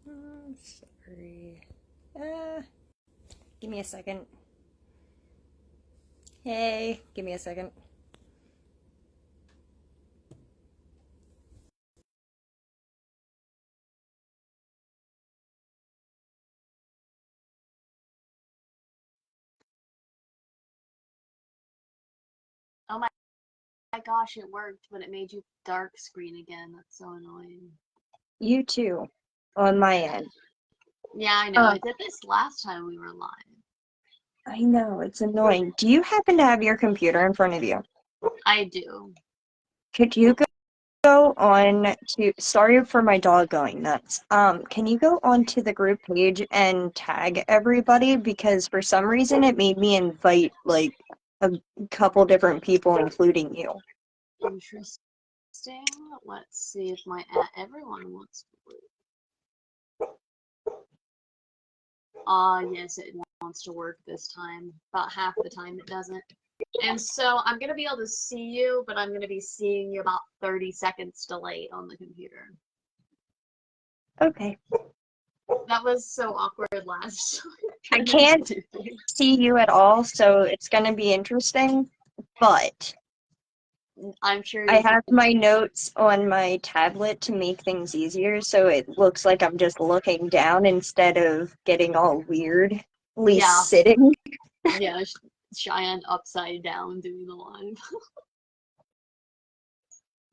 Sorry. Give me a second. Hey, give me a second. Oh my gosh, it worked, but it made you dark screen again. That's so annoying. You too, on my end. Yeah, I know. Uh, I did this last time we were live. I know, it's annoying. Do you happen to have your computer in front of you? I do. Could you go on to, sorry for my dog going nuts. Can you go onto the group page and tag everybody? Because for some reason it made me invite like a couple different people, including you. Interesting. Let's see if my everyone wants to. Yes, it wants to work this time. About half the time it doesn't. And so I'm going to be able to see you, but I'm going to be seeing you about 30 seconds delayed on the computer. Okay. That was so awkward last I time. can't see you at all, so it's gonna be interesting, but I'm sure I you have can. my notes on my tablet to make things easier, so it looks like I'm just looking down instead of getting all weirdly Yeah, sitting. yeah, Cheyenne upside down doing the live.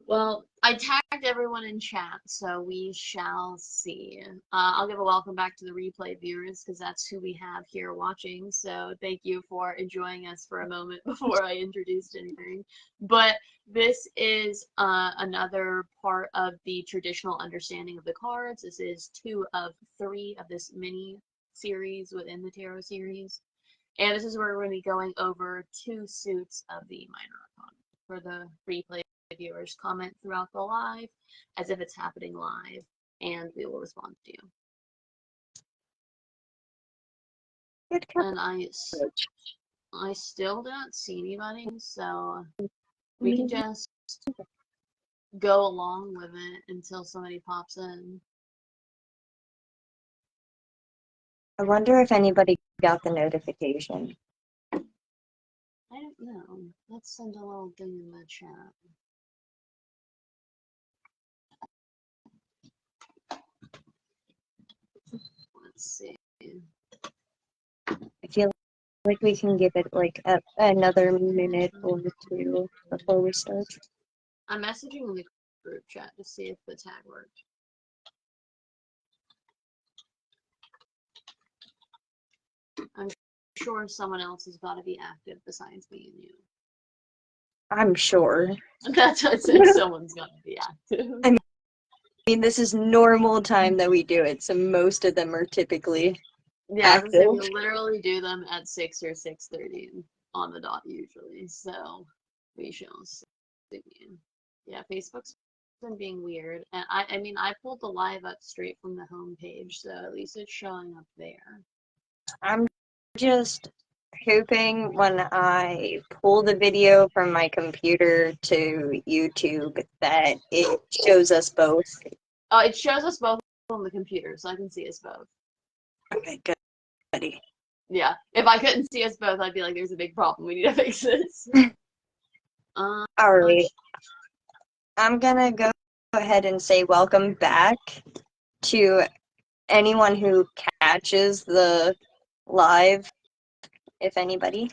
Well, I tagged everyone in chat, so we shall see. I'll give a welcome back to the replay viewers because that's who we have here watching. So thank you for enjoying us for a moment before I introduced anything. But this is another part of the traditional understanding of the cards. This is 2 of 3 of this mini series within the tarot series. And this is where we're going to be going over 2 suits of the minor arcana for the replay viewers. Comment throughout the live as if it's happening live, and we will respond to you. Good And coverage. I still don't see anybody, so we can Me- just go along with it until somebody pops in. I wonder if anybody got the notification. I don't know. Let's send a little thing in the chat. Let's see. I feel like we can give it like another minute or two before we start. I'm messaging in the group chat to see if the tag worked. I'm sure someone else has got to be active besides me and you. I'm sure. That's what I said. Someone's got to be active. I mean, this is normal time that we do it, so most of them are typically Yeah, I was active. gonna say we literally do them at 6 or 6:30 on the dot usually. So we shall see. Yeah, Facebook's been being weird, and I mean I pulled the live up straight from the home page, so at least it's showing up there. I'm just hoping when I pull the video from my computer to YouTube that it shows us both. Oh, it shows us both on the computer, so I can see us both. Okay, good. Buddy. Yeah, if I couldn't see us both, I'd be like, "There's a big problem. We need to fix this." All right. I'm gonna go ahead and say welcome back to anyone who catches the live, if anybody.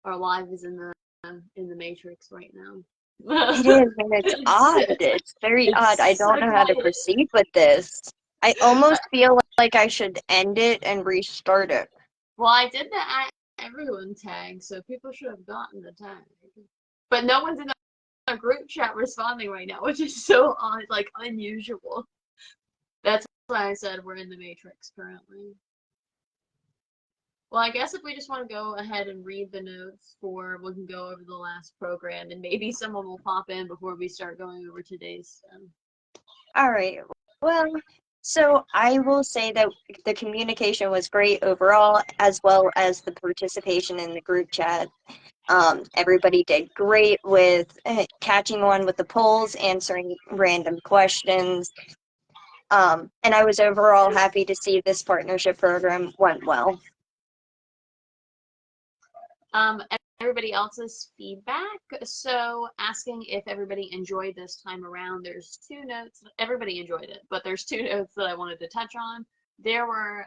Our live is in the Matrix right now. It is, and it's it's, odd. It's very odd. I it's so don't know how to quiet. proceed with this. I almost feel like I should end it and restart it. Well, I did the everyone tag, so people should have gotten the tag. But no one's in a group chat responding right now, which is so odd, like unusual. That's why I said we're in the Matrix currently. Well, I guess if we just want to go ahead and read the notes for, we can go over the last program, and maybe someone will pop in before we start going over today's stuff. All right. Well, so I will say that the communication was great overall, as well as the participation in the group chat. Everybody did great with catching on with the polls, answering random questions. And I was overall happy to see this partnership program went well. Everybody else's feedback. So asking if everybody enjoyed this time around, there's two notes. Everybody enjoyed it, but there's two notes that I wanted to touch on. There were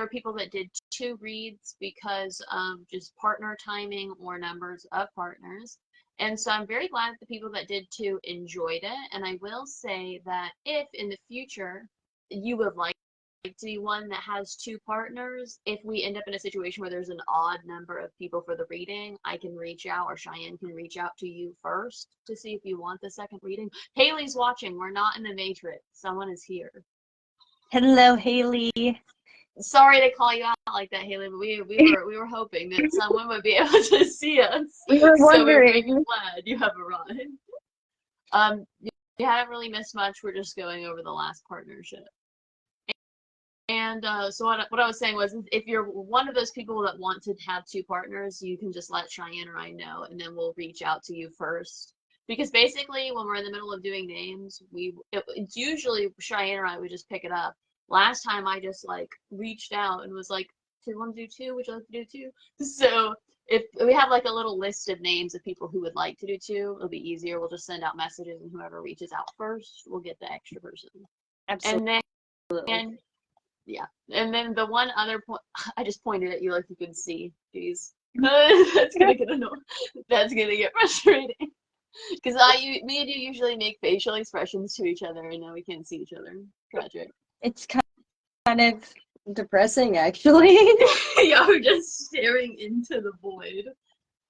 people that did 2 reads because of just partner timing or numbers of partners. And so I'm very glad that the people that did 2 enjoyed it. And I will say that if in the future you would like to be one that has 2 partners, if we end up in a situation where there's an odd number of people for the reading, I can reach out, or Cheyenne can reach out to you first to see if you want the second reading. Haley's watching. We're not in the Matrix. Someone is here. Hello, Haley. Sorry to call you out like that, Haley, but we were hoping that someone would be able to see us. We were So we're very wondering. glad you have arrived. You haven't really missed much. We're just going over the last partnership. And so what I was saying was, if you're one of those people that want to have 2 partners, you can just let Cheyenne or I know, and then we'll reach out to you first. Because basically, when we're in the middle of doing names, it's usually Cheyenne or I would just pick it up. Last time I just like reached out and was like, "Do you want to do 2? Would you like to do 2?" So if we have like a little list of names of people who would like to do 2, it'll be easier. We'll just send out messages, and whoever reaches out first will get the extra person. Absolutely. And yeah, and then the one other point, I just pointed at you like you could see. Jeez, that's gonna get annoying. That's gonna get frustrating. Because me and you usually make facial expressions to each other, and now we can't see each other. Tragic. It's kind of depressing, actually. Yeah, we're just staring into the void.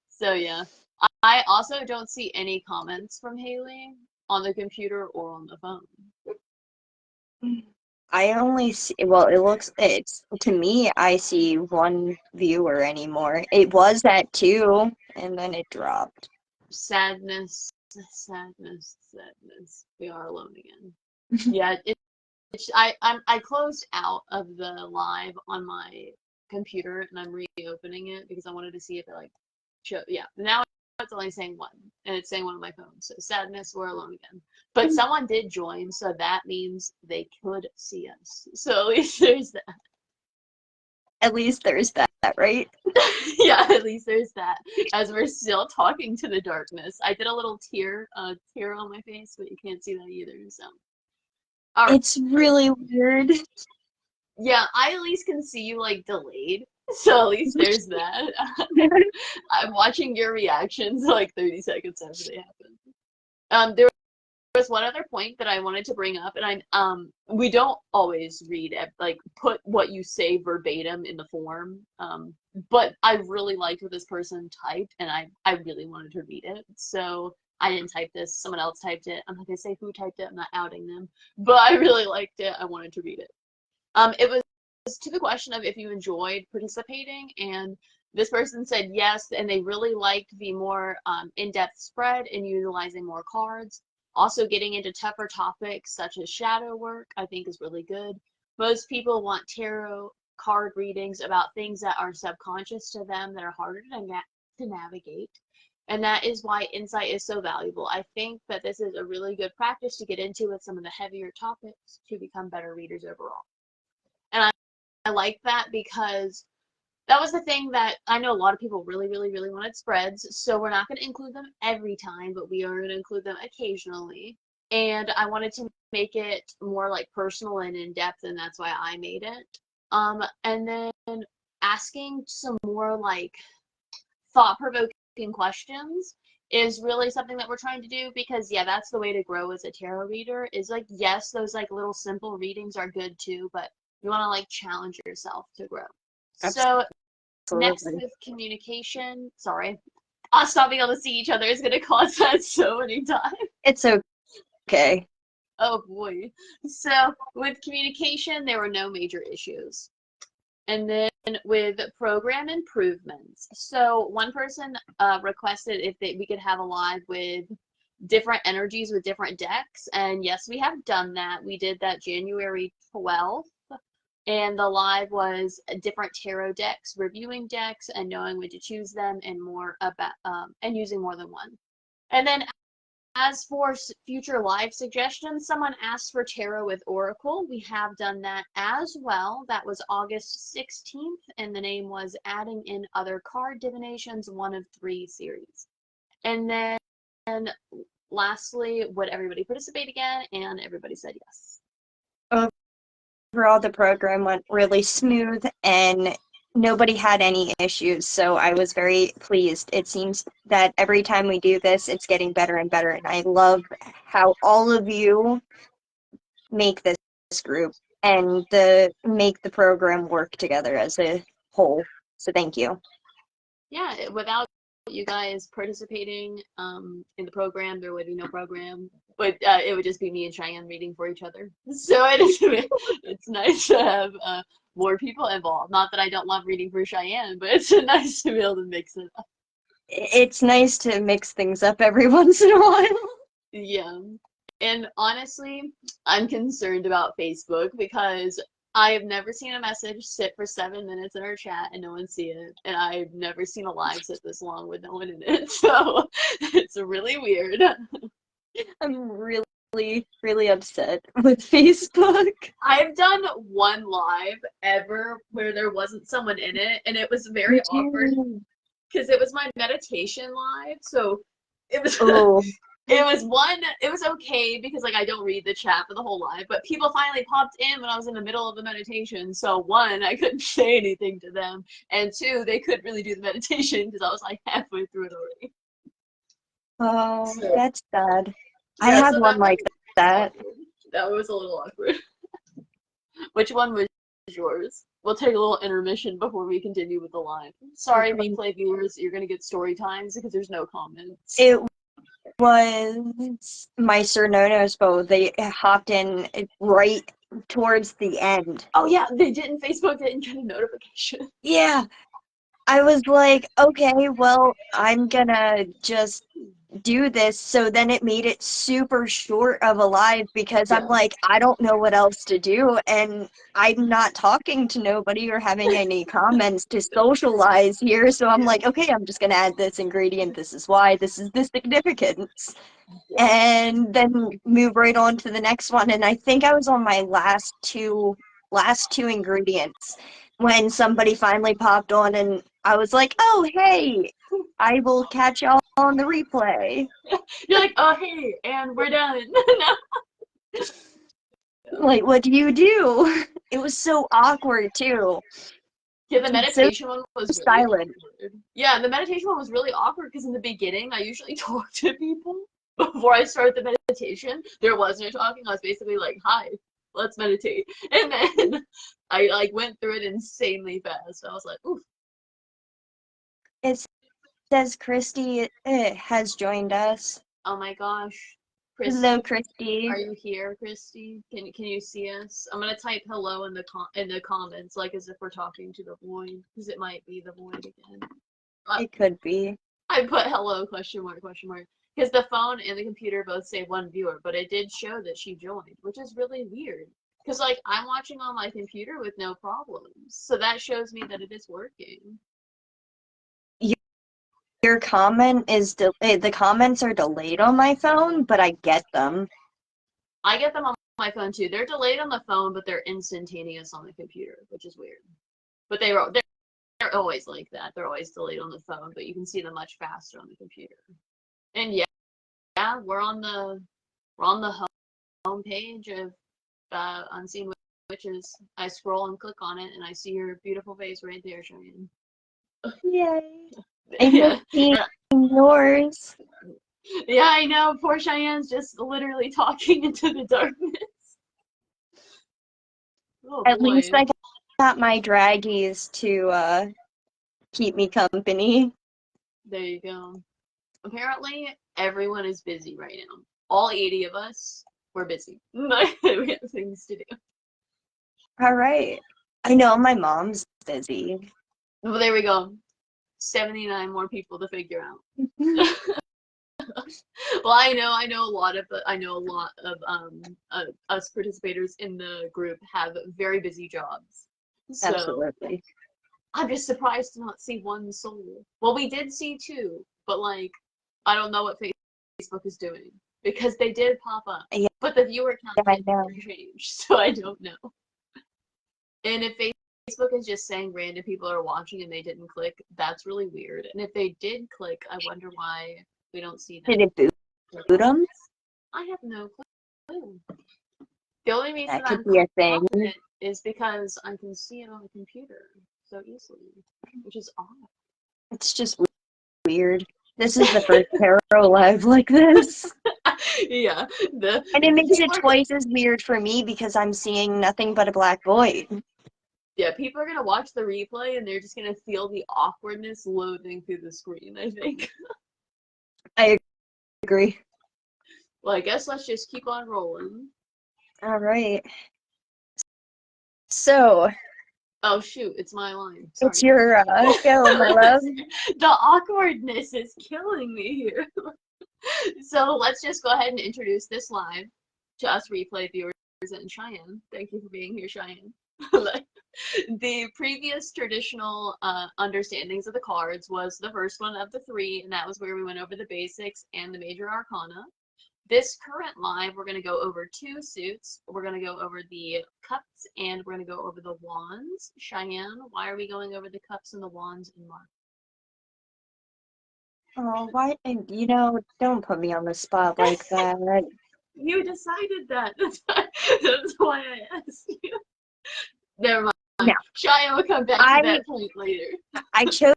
So yeah, I also don't see any comments from Haley on the computer or on the phone. I only see, well, it's, to me, I see 1 viewer anymore. It was at 2, and then it dropped. Sadness, sadness, sadness. We are alone again. Yeah, I closed out of the live on my computer and I'm reopening it because I wanted to see if it like yeah, now it's only saying 1 and it's saying 1 on my phone. So sadness, we're alone again. But someone did join, so that means they could see us. So at least there's that. At least there's that, right? Yeah, at least there's that. As we're still talking to the darkness. I did a little tear on my face, but you can't see that either, so. All right. It's really weird. Yeah, I at least can see you like delayed. So at least there's that. I'm watching your reactions like 30 seconds after they happen. There was one other point that I wanted to bring up, and we don't always read like put what you say verbatim in the form. But I really liked what this person typed, and I really wanted to read it. So I didn't type this, someone else typed it. I'm not gonna say who typed it, I'm not outing them. But I really liked it. I wanted to read it. It was to the question of if you enjoyed participating, and this person said yes, and they really liked the more in-depth spread and utilizing more cards. Also, getting into tougher topics such as shadow work, I think is really good. Most people want tarot card readings about things that are subconscious to them that are harder to navigate. And that is why insight is so valuable. I think that this is a really good practice to get into with some of the heavier topics to become better readers overall. And I like that because that was the thing that I know a lot of people really, really, really wanted spreads. So we're not going to include them every time, but we are going to include them occasionally. And I wanted to make it more like personal and in depth, and that's why I made it. And then asking some more like thought-provoking questions is really something that we're trying to do because yeah, that's the way to grow as a tarot reader is like, yes, those like little simple readings are good too, but you want to like challenge yourself to grow. Absolutely. So next with communication, sorry, us not being able to see each other is going to cause that so many times. It's okay. Oh boy. So with communication, there were no major issues. And then with program improvements. So one person requested if we could have a live with different energies with different decks. And yes, we have done that. We did that January 12th. And the live was different tarot decks, reviewing decks, and knowing when to choose them, and more about and using more than one. And then as for future live suggestions, someone asked for Tarot with Oracle. We have done that as well. That was August 16th, and the name was Adding in Other Card Divinations, 1 of 3 series. And then lastly, would everybody participate again? And everybody said yes. Overall, the program went really smooth and nobody had any issues, so I was very pleased. It seems that every time we do this, it's getting better and better, and I love how all of you make this group and make the program work together as a whole. So thank you. Yeah, without you guys participating in the program, there would be no program. But it would just be me and Cheyenne reading for each other. So it's nice to have more people involved. Not that I don't love reading for Cheyenne, but it's nice to be able to mix it up. It's nice to mix things up every once in a while. Yeah. And honestly, I'm concerned about Facebook because I have never seen a message sit for 7 minutes in our chat and no one see it. And I've never seen a live sit this long with no one in it. So it's really weird. I'm really upset with Facebook. I've done one live ever where there wasn't someone in it, and it was very awkward because it was my meditation live. So it was Oh. it was okay because like I don't read the chat for the whole live, but people finally popped in when I was in the middle of the meditation. So one, I couldn't say anything to them, and two, they couldn't really do the meditation because I was like halfway through it already. Oh, So, that's sad. yeah, I had so one like that. awkward. That was a little awkward. Which one was yours? We'll take a little intermission before we continue with the live. Sorry, replay viewers, you're gonna get story times because there's no comments. It was my Sir Nono's bow. They hopped in right towards the end. Oh yeah, they didn't. Facebook didn't get a notification. Yeah. I was like, okay, well, I'm gonna just do this. So then it made it super short of a live because I'm like, I don't know what else to do. And I'm not talking to nobody or having any comments to socialize here. So I'm like, okay, I'm just gonna add this ingredient. This is why. This is the significance. And then move right on to the next one. And I think I was on my last two ingredients when somebody finally popped on and I was like, oh, hey, I will catch y'all on the replay. You're like, oh, hey, and we're done. Like, what do you do? It was so awkward, too. Yeah, the meditation one was really silent. awkward. Yeah, the meditation one was really awkward because in the beginning, I usually talk to people before I start the meditation. There was no talking. I was basically like, hi, let's meditate. And then I like went through it insanely fast. I was like, oof. It says Christy has joined us. Oh my gosh. Christy, hello, Christy. Are you here, Christy? Can you see us? I'm gonna type hello in the comments, like as if we're talking to the void, because it might be the void again. It could be. I put hello question mark, because the phone and the computer both say one viewer, but it did show that she joined, which is really weird. Because like I'm watching on my computer with no problems, so that shows me that it is working. Your comment is the comments are delayed on my phone, but I get them. I get them on my phone too. They're delayed on the phone, but they're instantaneous on the computer, which is weird. But they're always like that. They're always delayed on the phone, but you can see them much faster on the computer. And yeah, we're on the home page of Unseen Witches. I scroll and click on it, and I see your beautiful face right there, Cheyenne. Yay! I miss seeing yours. Yeah, I know. Poor Cheyenne's just literally talking into the darkness. Oh, At boy. least I got my draggies to keep me company. There you go. Apparently, everyone is busy right now. All 80 of us, we're busy. We have things to do. All right. I know my mom's busy. Well, there we go. 79 more people to figure out. Well, I know a lot of us participators in the group have very busy jobs. So Absolutely. I'm just surprised to not see one soul. Well, we did see two, but like I don't know what Facebook is doing because they did pop up, Yeah, but the viewer count I didn't know. change, so I don't know. And if Facebook is just saying random people are watching and they didn't click, that's really weird. And if they did click, I wonder why we don't see Did them. it boot them? I have no clue. The only reason That could I'm be a thing. confident is because I can see it on the computer so easily, which is odd. It's just weird. This is the first Tarot live like this. Yeah, And it makes it people are, twice as weird for me because I'm seeing nothing but a black void. yeah, people are gonna watch the replay and they're just gonna feel the awkwardness loading through the screen, I think. I agree. Well, I guess let's just keep on rolling. All right. So, Oh shoot, it's my line. it's Sorry. your go, my love. The awkwardness is killing me here. So let's just go ahead and introduce this live to us replay viewers and Cheyenne. Thank you for being here, Cheyenne. The previous traditional understandings of the cards was the first one of the three, and that was where we went over the basics and the major arcana. This current live, we're going to go over two suits. We're going to go over the cups and we're going to go over the wands. Cheyenne, why are we going over the cups and the wands in March? Oh, why? And don't put me on the spot like that. You decided that. That's why I asked you. Never mind. No, Cheyenne will come back to that point later. I chose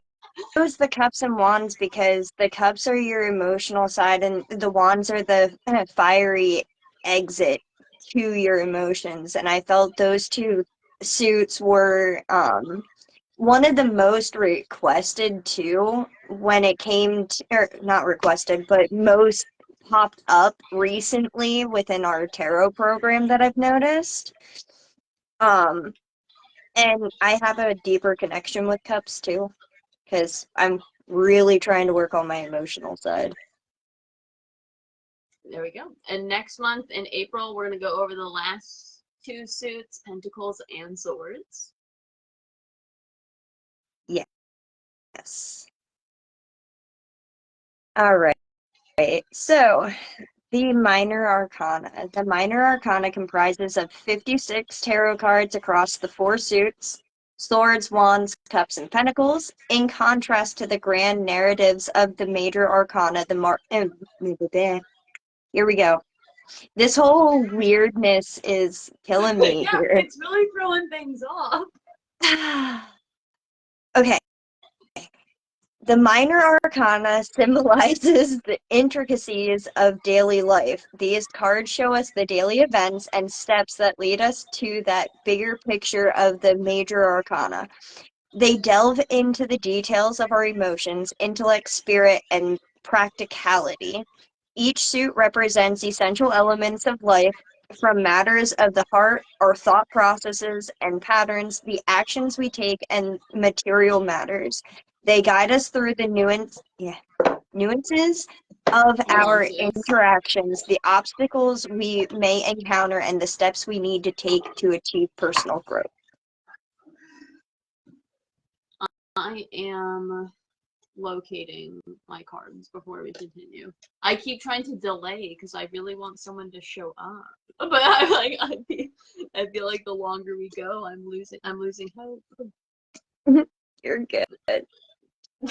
the cups and wands because the cups are your emotional side and the wands are the fiery exit to your emotions. And I felt those two suits were one of the most requested too when it came to, or not requested, but most popped up recently within our tarot program that I've noticed. Um, and I have a deeper connection with cups too, because I'm really trying to work on my emotional side. There we go. And next month in April, we're going to go over the last two suits, Pentacles and Swords. Yes. All right. So, the Minor Arcana. The Minor Arcana comprises of 56 tarot cards across the four suits: Swords, Wands, Cups, and Pentacles, in contrast to the grand narratives of the Major Arcana. Here we go. This whole weirdness is killing me Yeah, here. it's really throwing things off. Okay. The Minor Arcana symbolizes the intricacies of daily life. These cards show us the daily events and steps that lead us to that bigger picture of the Major Arcana. They delve into the details of our emotions, intellect, spirit, and practicality. Each suit represents essential elements of life, from matters of the heart, our thought processes and patterns, the actions we take, and material matters. They guide us through the nuances of our Nuances. interactions, the obstacles we may encounter, and the steps we need to take to achieve personal growth. I am locating my cards before we continue. I keep trying to delay because I really want someone to show up. But I feel like the longer we go, I'm losing hope. You're good.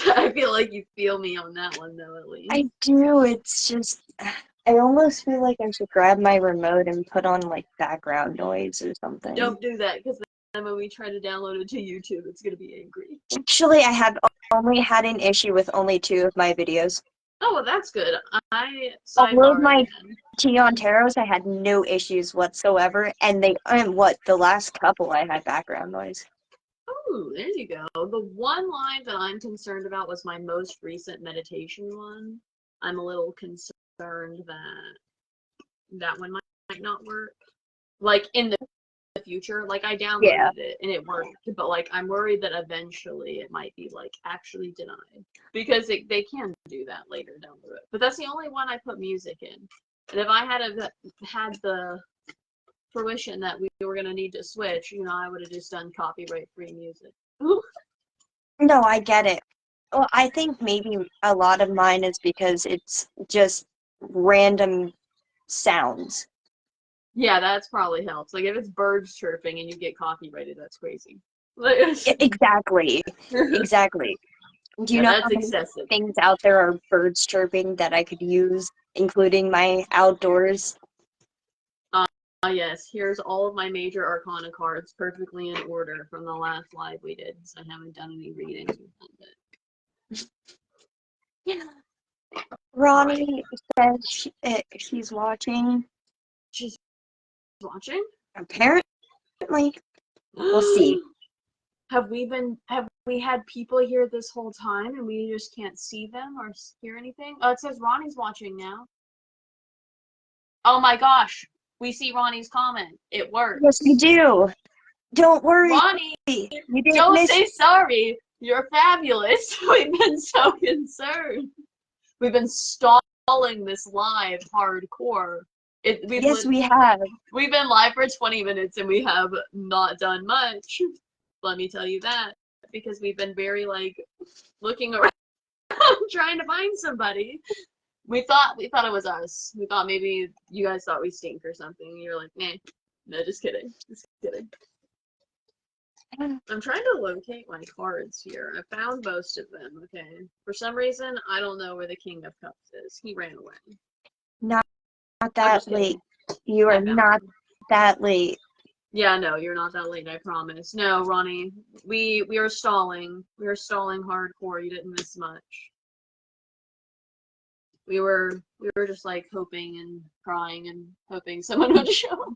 I feel like you feel me on that one though, at least. I do. It's just, I almost feel like I should grab my remote and put on like background noise or something. Don't do that because then when we try to download it to YouTube, it's gonna be angry. Actually, I have only had an issue with only 2 of my videos. Oh, well, that's good. I All of sidebar my again. Tea on Tarots, I had no issues whatsoever, and the last couple I had background noise. Oh, there you go. The one line that I'm concerned about was my most recent meditation one. I'm a little concerned that that one might not work. Like in the future, like I Yeah. downloaded it and it worked, but like I'm worried that eventually it might be like actually denied because they can do that later down the road. But that's the only one I put music in. And if I had the fruition that we were gonna need to switch, I would have just done copyright free music. No, I get it. Well, I think maybe a lot of mine is because it's just random sounds. Yeah, that's probably helps. Like if it's birds chirping and you get copyrighted, that's crazy. Exactly. Exactly. Do you Yeah, know that's how many excessive. things out there are birds chirping that I could use, including my outdoors? Yes, here's all of my major arcana cards perfectly in order from the last live we did, so I haven't done any reading. Yeah. Alright. Ronnie says she's watching. She's watching? Apparently, we'll see. Have we had people here this whole time and we just can't see them or hear anything? Oh, it says Ronnie's watching now. Oh my gosh, we see Ronnie's comment. It Yes, we works. do. Don't worry. Ronnie, You didn't don't miss. say sorry. You're fabulous. We've been so concerned. We've been stalling this live hardcore. Yes, we have. We've been live for 20 minutes and we have not done much. Let me tell you that because we've been very like looking around trying to find somebody. We thought it was us. We thought maybe you guys thought we stink or something. You're like, nah, no, just kidding. Just kidding. I'm trying to locate my cards here. I found most of them, okay. For some reason, I don't know where the King of Cups is. He ran away. Not I'm that just late. kidding. You I are found not him. that late. Yeah, no, you're not that late, I promise. No, Ronnie, we are stalling. We are stalling hardcore. You didn't miss much. We were just like hoping and crying and hoping someone would show.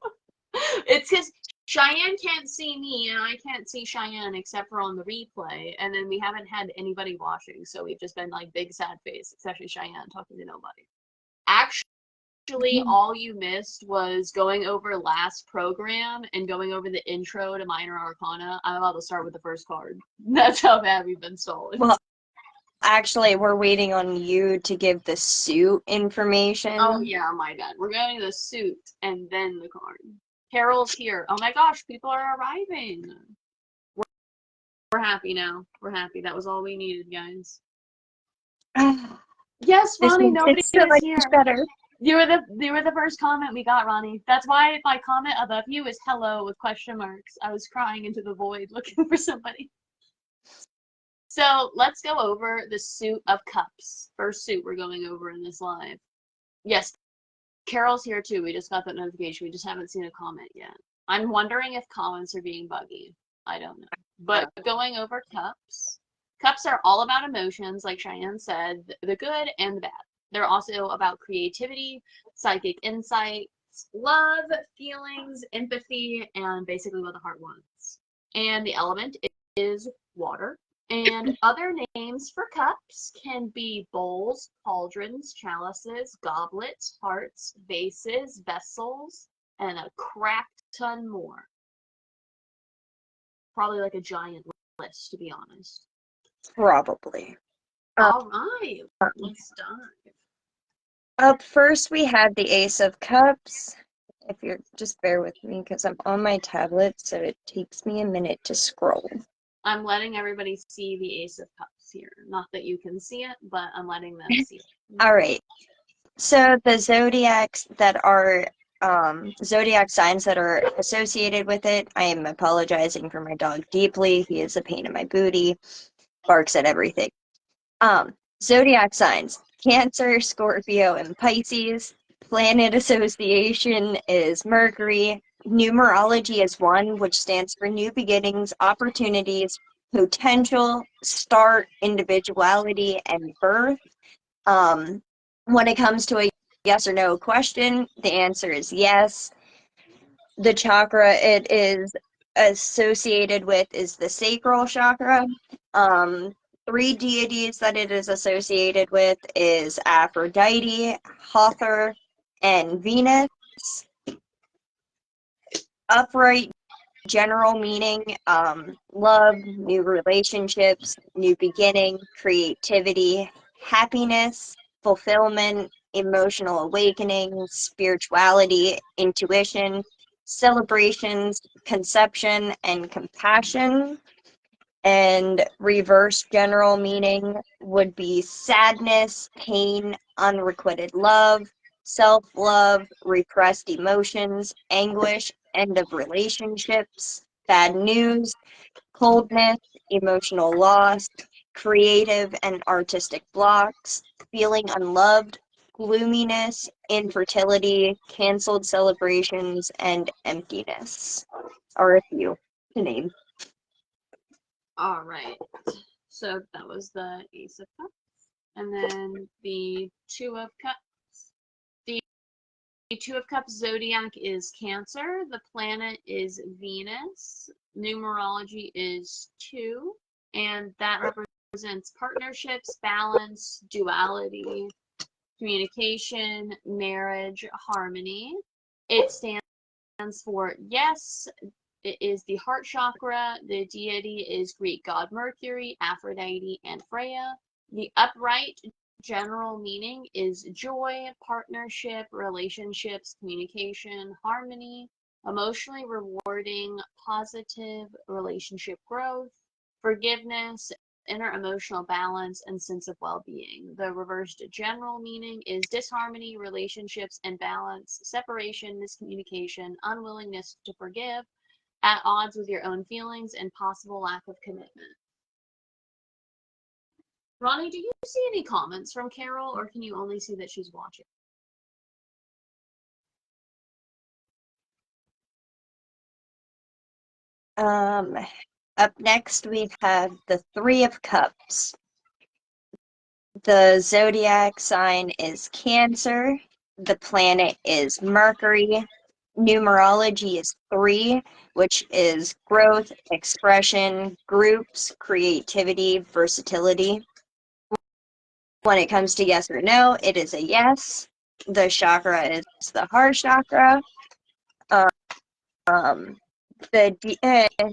It's because Cheyenne can't see me and I can't see Cheyenne except for on the replay, and then we haven't had anybody watching, so we've just been like big sad face, especially Cheyenne talking to nobody. Actually, all you missed was going over last program and going over the intro to Minor Arcana. I'm about to start with the first card. That's how bad we've been stolen. Well, actually, we're waiting on you to give the suit information. Oh yeah, my bad. We're going to the suit and then the card. Carol's here. Oh my gosh, people are arriving. We're happy now. We're happy. That was all we needed, guys. Yes, This Ronnie, makes nobody it so was much here. better. You were the first comment we got, Ronnie. That's why my comment above you is hello with question marks. I was crying into the void looking for somebody. So let's go over the suit of cups. First suit we're going over in this live. Yes, Carol's here too. We just got that notification. We just haven't seen a comment yet. I'm wondering if comments are being buggy. I don't know. But going over cups. Cups are all about emotions, like Cheyenne said, the good and the bad. They're also about creativity, psychic insights, love, feelings, empathy, and basically what the heart wants. And the element is water. And other names for cups can be bowls, cauldrons, chalices, goblets, hearts, vases, vessels, and a crap ton more. Probably like a giant list, to be honest. Probably. All right, let's dive. Up first, we have the Ace of Cups. If you're just bear with me because I'm on my tablet, so it takes me a minute to scroll. I'm letting everybody see the Ace of Cups here. Not that you can see it, but I'm letting them see it. All right. So the zodiacs that are zodiac signs that are associated with it. I am apologizing for my dog deeply. He is a pain in my booty. Barks at everything. Zodiac signs: Cancer, Scorpio, and Pisces. Planet association is Mercury. Numerology is 1, which stands for new beginnings, opportunities, potential, start, individuality, and birth. When it comes to a yes or no question, the answer is yes. The chakra it is associated with is the sacral chakra. 3 deities that it is associated with is Aphrodite, Hathor, and Venus. Upright general meaning, love, new relationships, new beginning, creativity, happiness, fulfillment, emotional awakening, spirituality, intuition, celebrations, conception, and compassion. And reverse general meaning would be sadness, pain, unrequited love, self-love, repressed emotions, anguish, end of relationships, bad news, coldness, emotional loss, creative and artistic blocks, feeling unloved, gloominess, infertility, canceled celebrations, and emptiness are a few to name. All right. So that was the Ace of Cups. And then the Two of Cups. The Two of Cups zodiac is Cancer. The planet is Venus. Numerology is 2. And that represents partnerships, balance, duality, communication, marriage, harmony. It stands for yes. It is the heart chakra. The deity is Greek god Mercury, Aphrodite, and Freya. The upright general meaning is joy, partnership, relationships, communication, harmony, emotionally rewarding, positive relationship growth, forgiveness, inner emotional balance, and sense of well-being. The reversed general meaning is disharmony, relationships, imbalance, separation, miscommunication, unwillingness to forgive, at odds with your own feelings, and possible lack of commitment. Ronnie, do you see any comments from Carol, or can you only see that she's watching? Up next, we have the Three of Cups. The zodiac sign is Cancer. The planet is Mercury. Numerology is 3, which is growth, expression, groups, creativity, versatility. When it comes to yes or no, it is a yes. The chakra is the heart chakra. Um,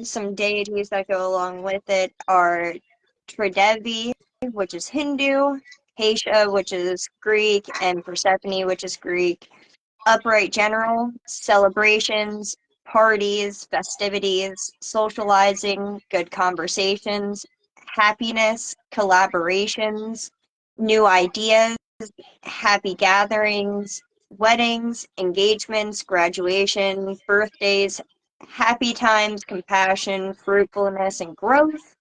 some deities that go along with it are Tridevi, which is Hindu, Hatia, which is Greek, and Persephone, which is Greek. Upright general, celebrations, parties, festivities, socializing, good conversations, happiness, collaborations, new ideas, happy gatherings, weddings, engagements, graduation, birthdays, happy times, compassion, fruitfulness, and growth.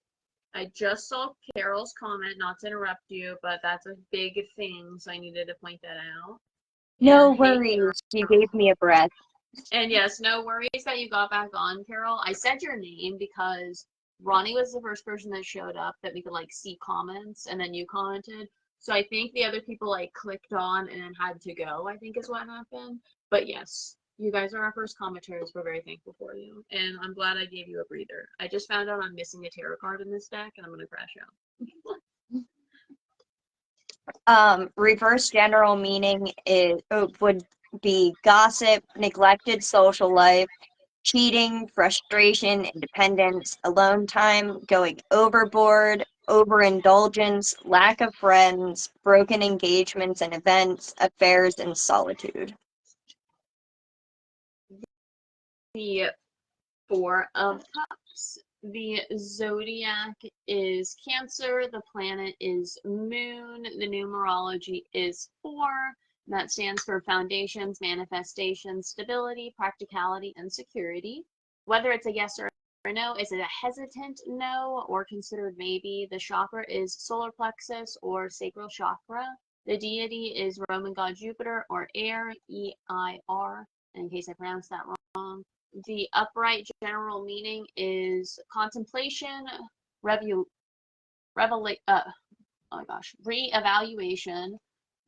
I just saw Carol's comment, not to interrupt you, but that's a big thing, so I needed to point that out. No And hey, worries, you gave me a breath. and yes, no worries that you got back on, Carol. I said your name because Ronnie was the first person that showed up that we could like see comments, and then you commented. So I think the other people like clicked on and then had to go, I think is what happened. But yes, you guys are our first commenters. We're very thankful for you. And I'm glad I gave you a breather. I just found out I'm missing a tarot card in this deck and I'm gonna crash out. Reverse general meaning would be gossip, neglected social life, cheating, frustration, independence, alone time, going overboard, overindulgence, lack of friends, broken engagements and events, affairs, and solitude. The Four of Cups. The zodiac is Cancer. The planet is Moon. The numerology is 4. That stands for foundations, manifestations, stability, practicality, and security. Whether it's a yes or a no, is it a hesitant no or considered maybe? The chakra is solar plexus or sacral chakra. The deity is Roman god Jupiter or air, E-I-R, in case I pronounced that wrong. The upright general meaning is contemplation, reevaluation,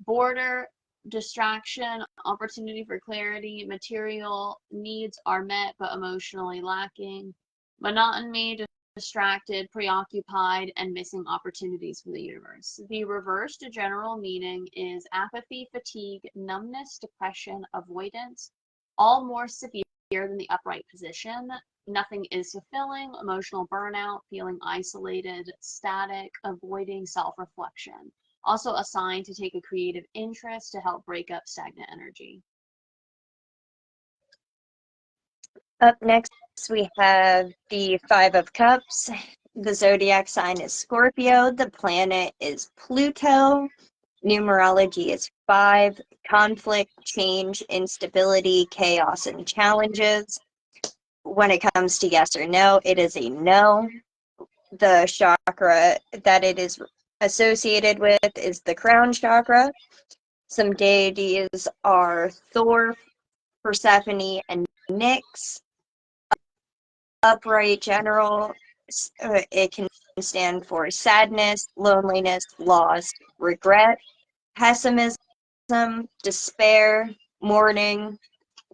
border, distraction, opportunity for clarity, material needs are met but emotionally lacking, monotony, distracted, preoccupied, and missing opportunities from the universe. The reversed general meaning is apathy, fatigue, numbness, depression, avoidance, all more severe than the upright position. Nothing is fulfilling, emotional burnout, feeling isolated, static, avoiding self-reflection. Also a sign to take a creative interest to help break up stagnant energy. Up next, we have the Five of Cups. The zodiac sign is Scorpio. The planet is Pluto. Numerology is 5. Conflict, change, instability, chaos, and challenges. When it comes to yes or no, it is a no. The chakra that it is associated with is the crown chakra. Some deities are Thor, Persephone, and Nyx. Upright general, it can stand for sadness, loneliness, loss, regret. Pessimism, despair, mourning,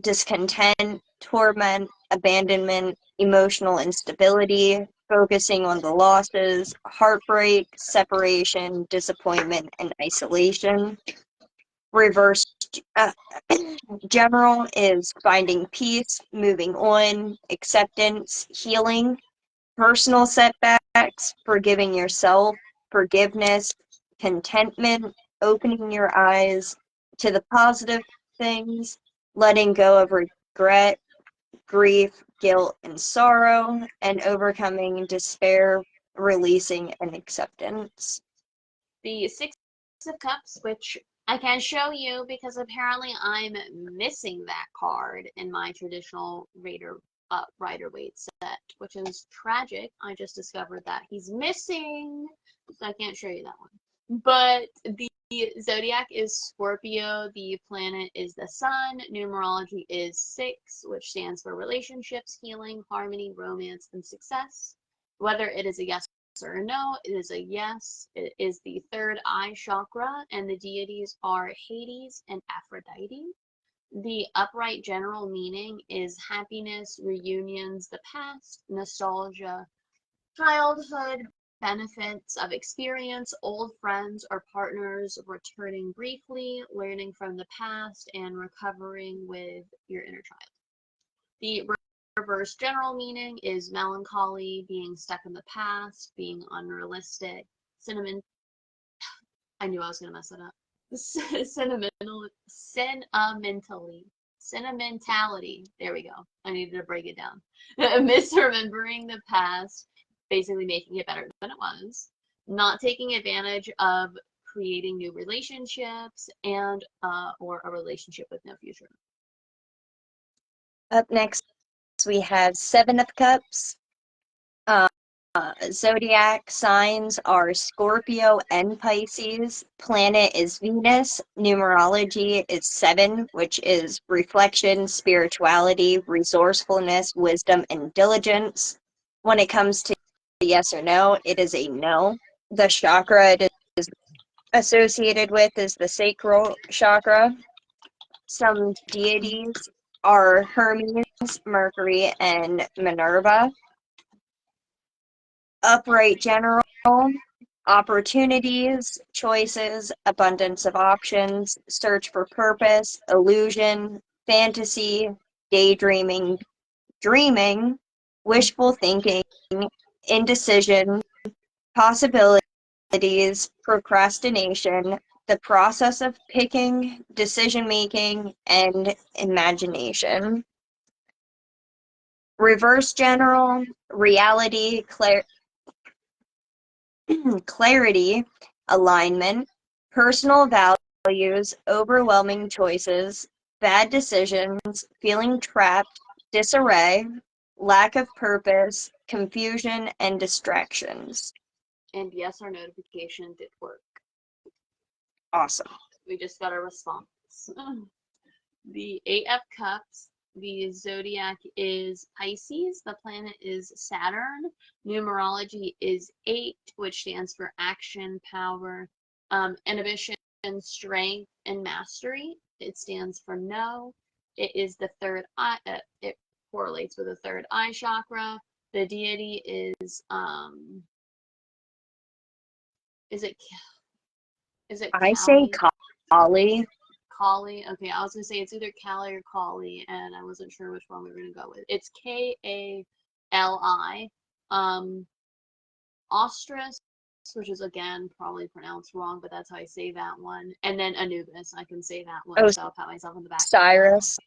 discontent, torment, abandonment, emotional instability, focusing on the losses, heartbreak, separation, disappointment, and isolation. Reverse general is finding peace, moving on, acceptance, healing, personal setbacks, forgiving yourself, forgiveness, contentment, opening your eyes to the positive things, letting go of regret, grief, guilt, and sorrow, and overcoming despair, releasing, and acceptance. The Six of Cups, which I can show you because apparently I'm missing that card in my traditional Rider-Waite set, which is tragic. I just discovered that he's missing, so I can't show you that one. But the zodiac is Scorpio, the planet is the sun, numerology is 6, which stands for relationships, healing, harmony, romance, and success. Whether it is a yes or a no, it is a yes. It is the third eye chakra, and the deities are Hades and Aphrodite. The upright general meaning is happiness, reunions, the past, nostalgia, childhood, benefits of experience, old friends or partners returning briefly, learning from the past, and recovering with your inner child. The reverse general meaning is melancholy, being stuck in the past, being unrealistic, I knew I was going to mess it up. Sentimentality. There we go. I needed to break it down. Misremembering the past, basically making it better than it was. Not taking advantage of creating new relationships and or a relationship with no future. Up next, we have Seven of Cups. Zodiac signs are Scorpio and Pisces. Planet is Venus. Numerology is 7, which is reflection, spirituality, resourcefulness, wisdom, and diligence. When it comes to yes or no, it is a no. The chakra it is associated with is the sacral chakra. Some deities are Hermes, Mercury, and Minerva. Upright general, opportunities, choices, abundance of options, search for purpose, illusion, fantasy, daydreaming, dreaming, wishful thinking, indecision, possibilities, procrastination, the process of picking, decision making, and imagination. Reverse general, reality, clarity, alignment, personal values, overwhelming choices, bad decisions, feeling trapped, disarray, lack of purpose, confusion, and distractions. And yes, our notification did work. Awesome. We just got a response. The Eight of Cups. The zodiac is Pisces. The planet is Saturn. Numerology is 8, which stands for action, power, inhibition, strength, and mastery. It stands for no. It is the third eye. It correlates with the third eye chakra. The deity is it I say Kali? Kali. Kali. Okay, I was gonna say it's either Kali or Kali, and I wasn't sure which one we were gonna go with. It's Kali. Ostris, which is again probably pronounced wrong, but that's how I say that one. And then Anubis, I can say that one, so I'll pat myself on the back. Cyrus.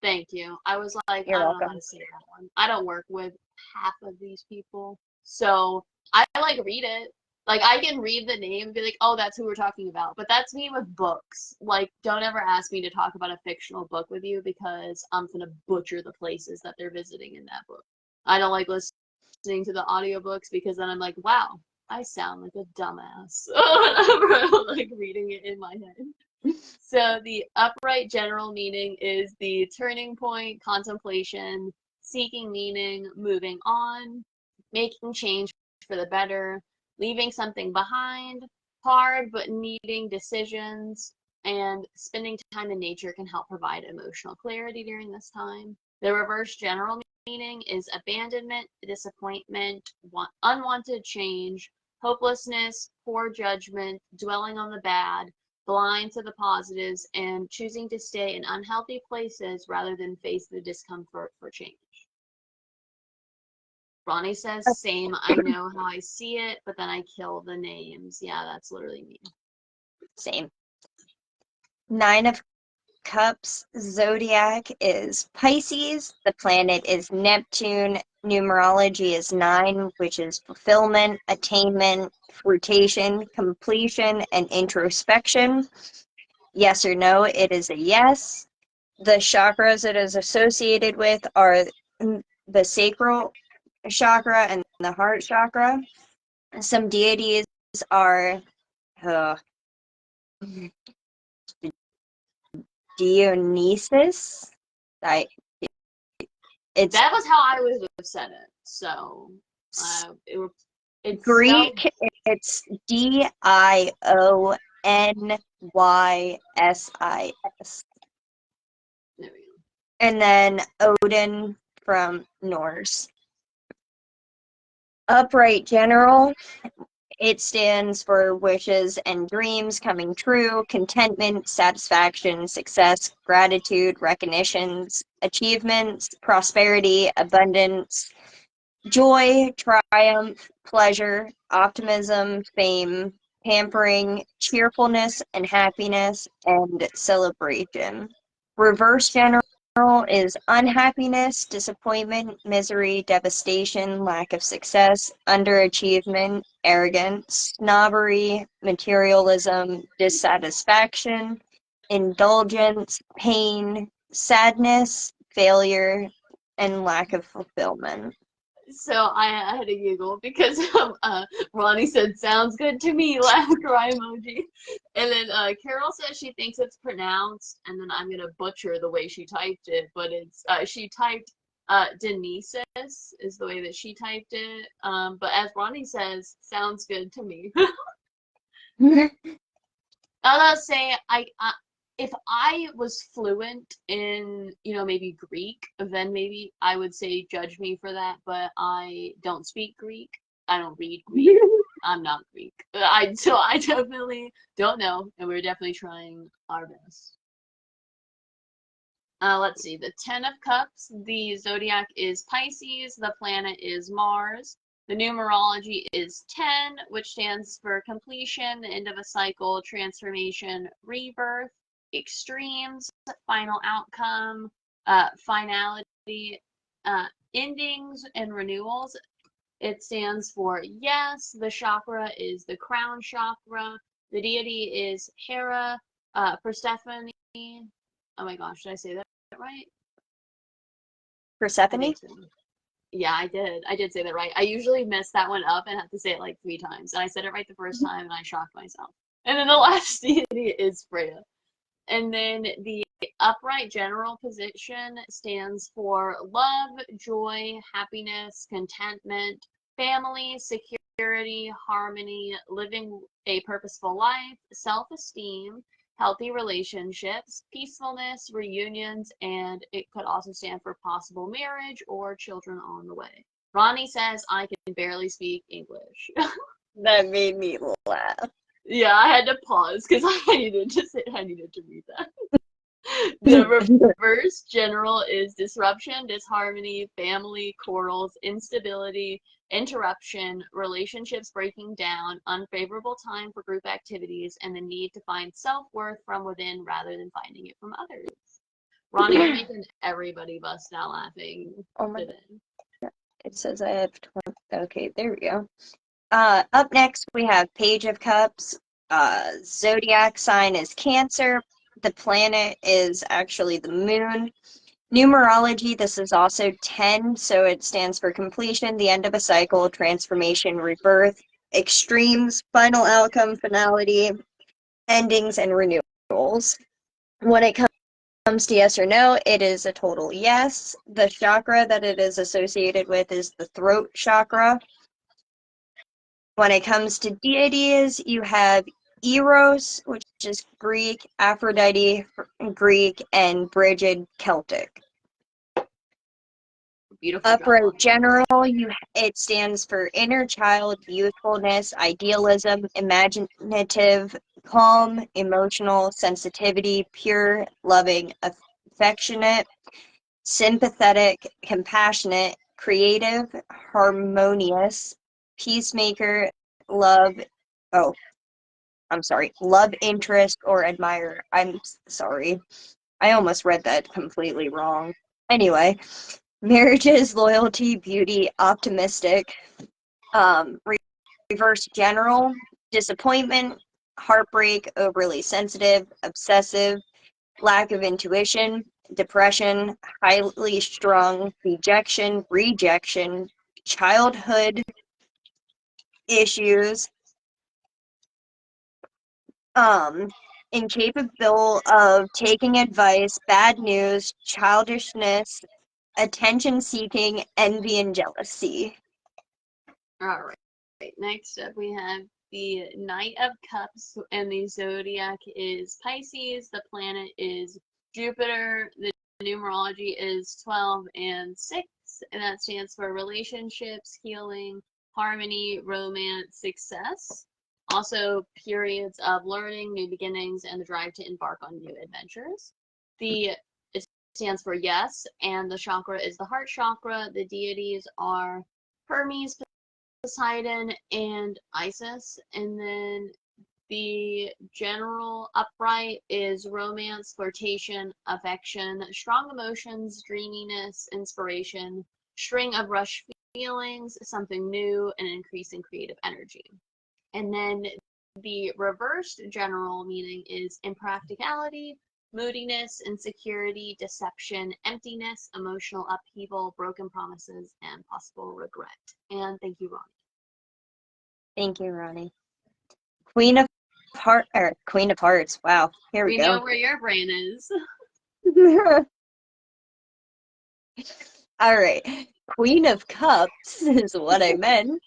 Thank you. I was like, You're I don't know how welcome. to say that one. I don't work with half of these people, So I like read it. Like I can read the name and be like, oh, that's who we're talking about. But that's me with books. Like, don't ever ask me to talk about a fictional book with you because I'm gonna butcher the places that they're visiting in that book. I don't like listening to the audiobooks because then I'm like, wow, I sound like a dumbass whenever I'm like reading it in my head. So the upright general meaning is the turning point, contemplation, seeking meaning, moving on, making change for the better, leaving something behind, hard but needing decisions, and spending time in nature can help provide emotional clarity during this time. The reverse general meaning is abandonment, disappointment, unwanted change, hopelessness, poor judgment, dwelling on the bad, blind to the positives, and choosing to stay in unhealthy places rather than face the discomfort for change. Ronnie says, same, I know how I see it, but then I kill the names. Yeah, that's literally me. Same. 9 of Cups zodiac is Pisces. The planet is Neptune. Numerology is 9, which is fulfillment, attainment, fruition, completion, and introspection. Yes or no, it is a yes. The chakras it is associated with are the sacral chakra and the heart chakra. Some deities are Dionysus. It's That was how I would have said it. So it's Greek. spelled. It's Dionys. There we go. And then Odin from Norse. Upright general. It stands for wishes and dreams coming true, contentment, satisfaction, success, gratitude, recognitions, achievements, prosperity, abundance, joy, triumph, pleasure, optimism, fame, pampering, cheerfulness and happiness, and celebration. Reverse general is unhappiness, disappointment, misery, devastation, lack of success, underachievement, arrogance, snobbery, materialism, dissatisfaction, indulgence, pain, sadness, failure, and lack of fulfillment. So I had to giggle because Ronnie said, sounds good to me, laugh cry emoji. And then Carol says she thinks it's pronounced, and then I'm going to butcher the way she typed it, but it's she typed Denises is the way that she typed it. But as Ronnie says, sounds good to me. I'll say if I was fluent in, maybe Greek, then maybe I would say judge me for that, but I don't speak Greek. I don't read Greek. I'm not Greek. So I definitely don't know, and we're definitely trying our best. Let's see, the 10 of Cups, the zodiac is Pisces, the planet is Mars. The numerology is 10, which stands for completion, the end of a cycle, transformation, rebirth, extremes, final outcome, finality, endings, and renewals. It stands for yes. The chakra is the crown chakra. The deity is Hera, Persephone. Oh my gosh, did I say that right? I Persephone? think so. Yeah, I did. I did say that right. I usually mess that one up and have to say it like 3 times. And I said it right the first time and I shocked myself. And then the last deity is Freya. And then the upright general position stands for love, joy, happiness, contentment, family, security, harmony, living a purposeful life, self-esteem, healthy relationships, peacefulness, reunions, and it could also stand for possible marriage or children on the way. Ronnie says I can barely speak English. That made me laugh. Yeah, I had to pause because I needed to read that. The reverse general is disruption, disharmony, family, quarrels, instability, interruption, relationships breaking down, unfavorable time for group activities, and the need to find self-worth from within rather than finding it from others. Ronnie, you're making everybody bust out laughing Oh my today. God. It says I have Okay, there we go. Up next, we have Page of Cups. Zodiac sign is Cancer. The planet is actually the moon. Numerology, this is also 10, so it stands for completion, the end of a cycle, transformation, rebirth, extremes, final outcome, finality, endings, and renewals. When it comes to yes or no, it is a total yes. The chakra that it is associated with is the throat chakra. When it comes to deities, you have Eros, which is Greek, Aphrodite, Greek, and Brigid, Celtic. Beautiful Upright job. general, it stands for inner child, youthfulness, idealism, imaginative, calm, emotional, sensitivity, pure, loving, affectionate, sympathetic, compassionate, creative, harmonious, peacemaker, love. Oh, I'm sorry, love interest or admirer. I'm sorry. I almost read that completely wrong. Anyway, marriages, loyalty, beauty, optimistic, reverse general, disappointment, heartbreak, overly sensitive, obsessive, lack of intuition, depression, highly strung, dejection, rejection, childhood issues, incapable of taking advice, bad news, childishness, attention seeking, envy, and jealousy. All right. Next up, we have the Knight of Cups, and the zodiac is Pisces. The planet is Jupiter. The numerology is 12 and 6, and that stands for relationships, healing, harmony, romance, success. Also, periods of learning, new beginnings, and the drive to embark on new adventures. It stands for yes, and the chakra is the heart chakra. The deities are Hermes, Poseidon, and Isis. And then the general upright is romance, flirtation, affection, strong emotions, dreaminess, inspiration, string of rush feelings, something new, and increase in creative energy. And then the reversed general meaning is impracticality, moodiness, insecurity, deception, emptiness, emotional upheaval, broken promises, and possible regret. And thank you, Ronnie. Thank you, Ronnie. Queen of Hearts. Wow, here we We go. know where your brain is. All right, Queen of Cups is what I meant.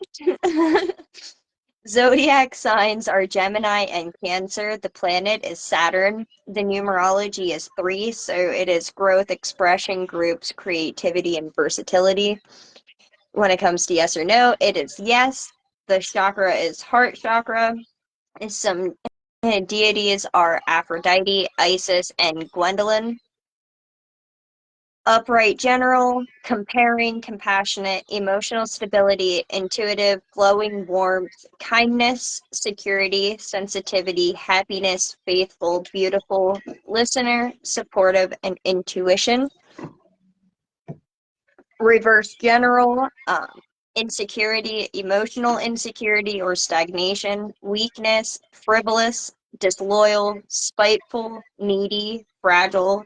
Zodiac signs are Gemini and Cancer. The planet is Saturn. The numerology is 3, so it is growth, expression, groups, creativity, and versatility. When it comes to yes or no, it is yes. The chakra is heart chakra. Some deities are Aphrodite, Isis, and Gwendolyn. Upright general, comparing, compassionate, emotional stability, intuitive, glowing warmth, kindness, security, sensitivity, happiness, faithful, beautiful, listener, supportive, and intuition. Reverse general, insecurity, emotional insecurity or stagnation, weakness, frivolous, disloyal, spiteful, needy, fragile,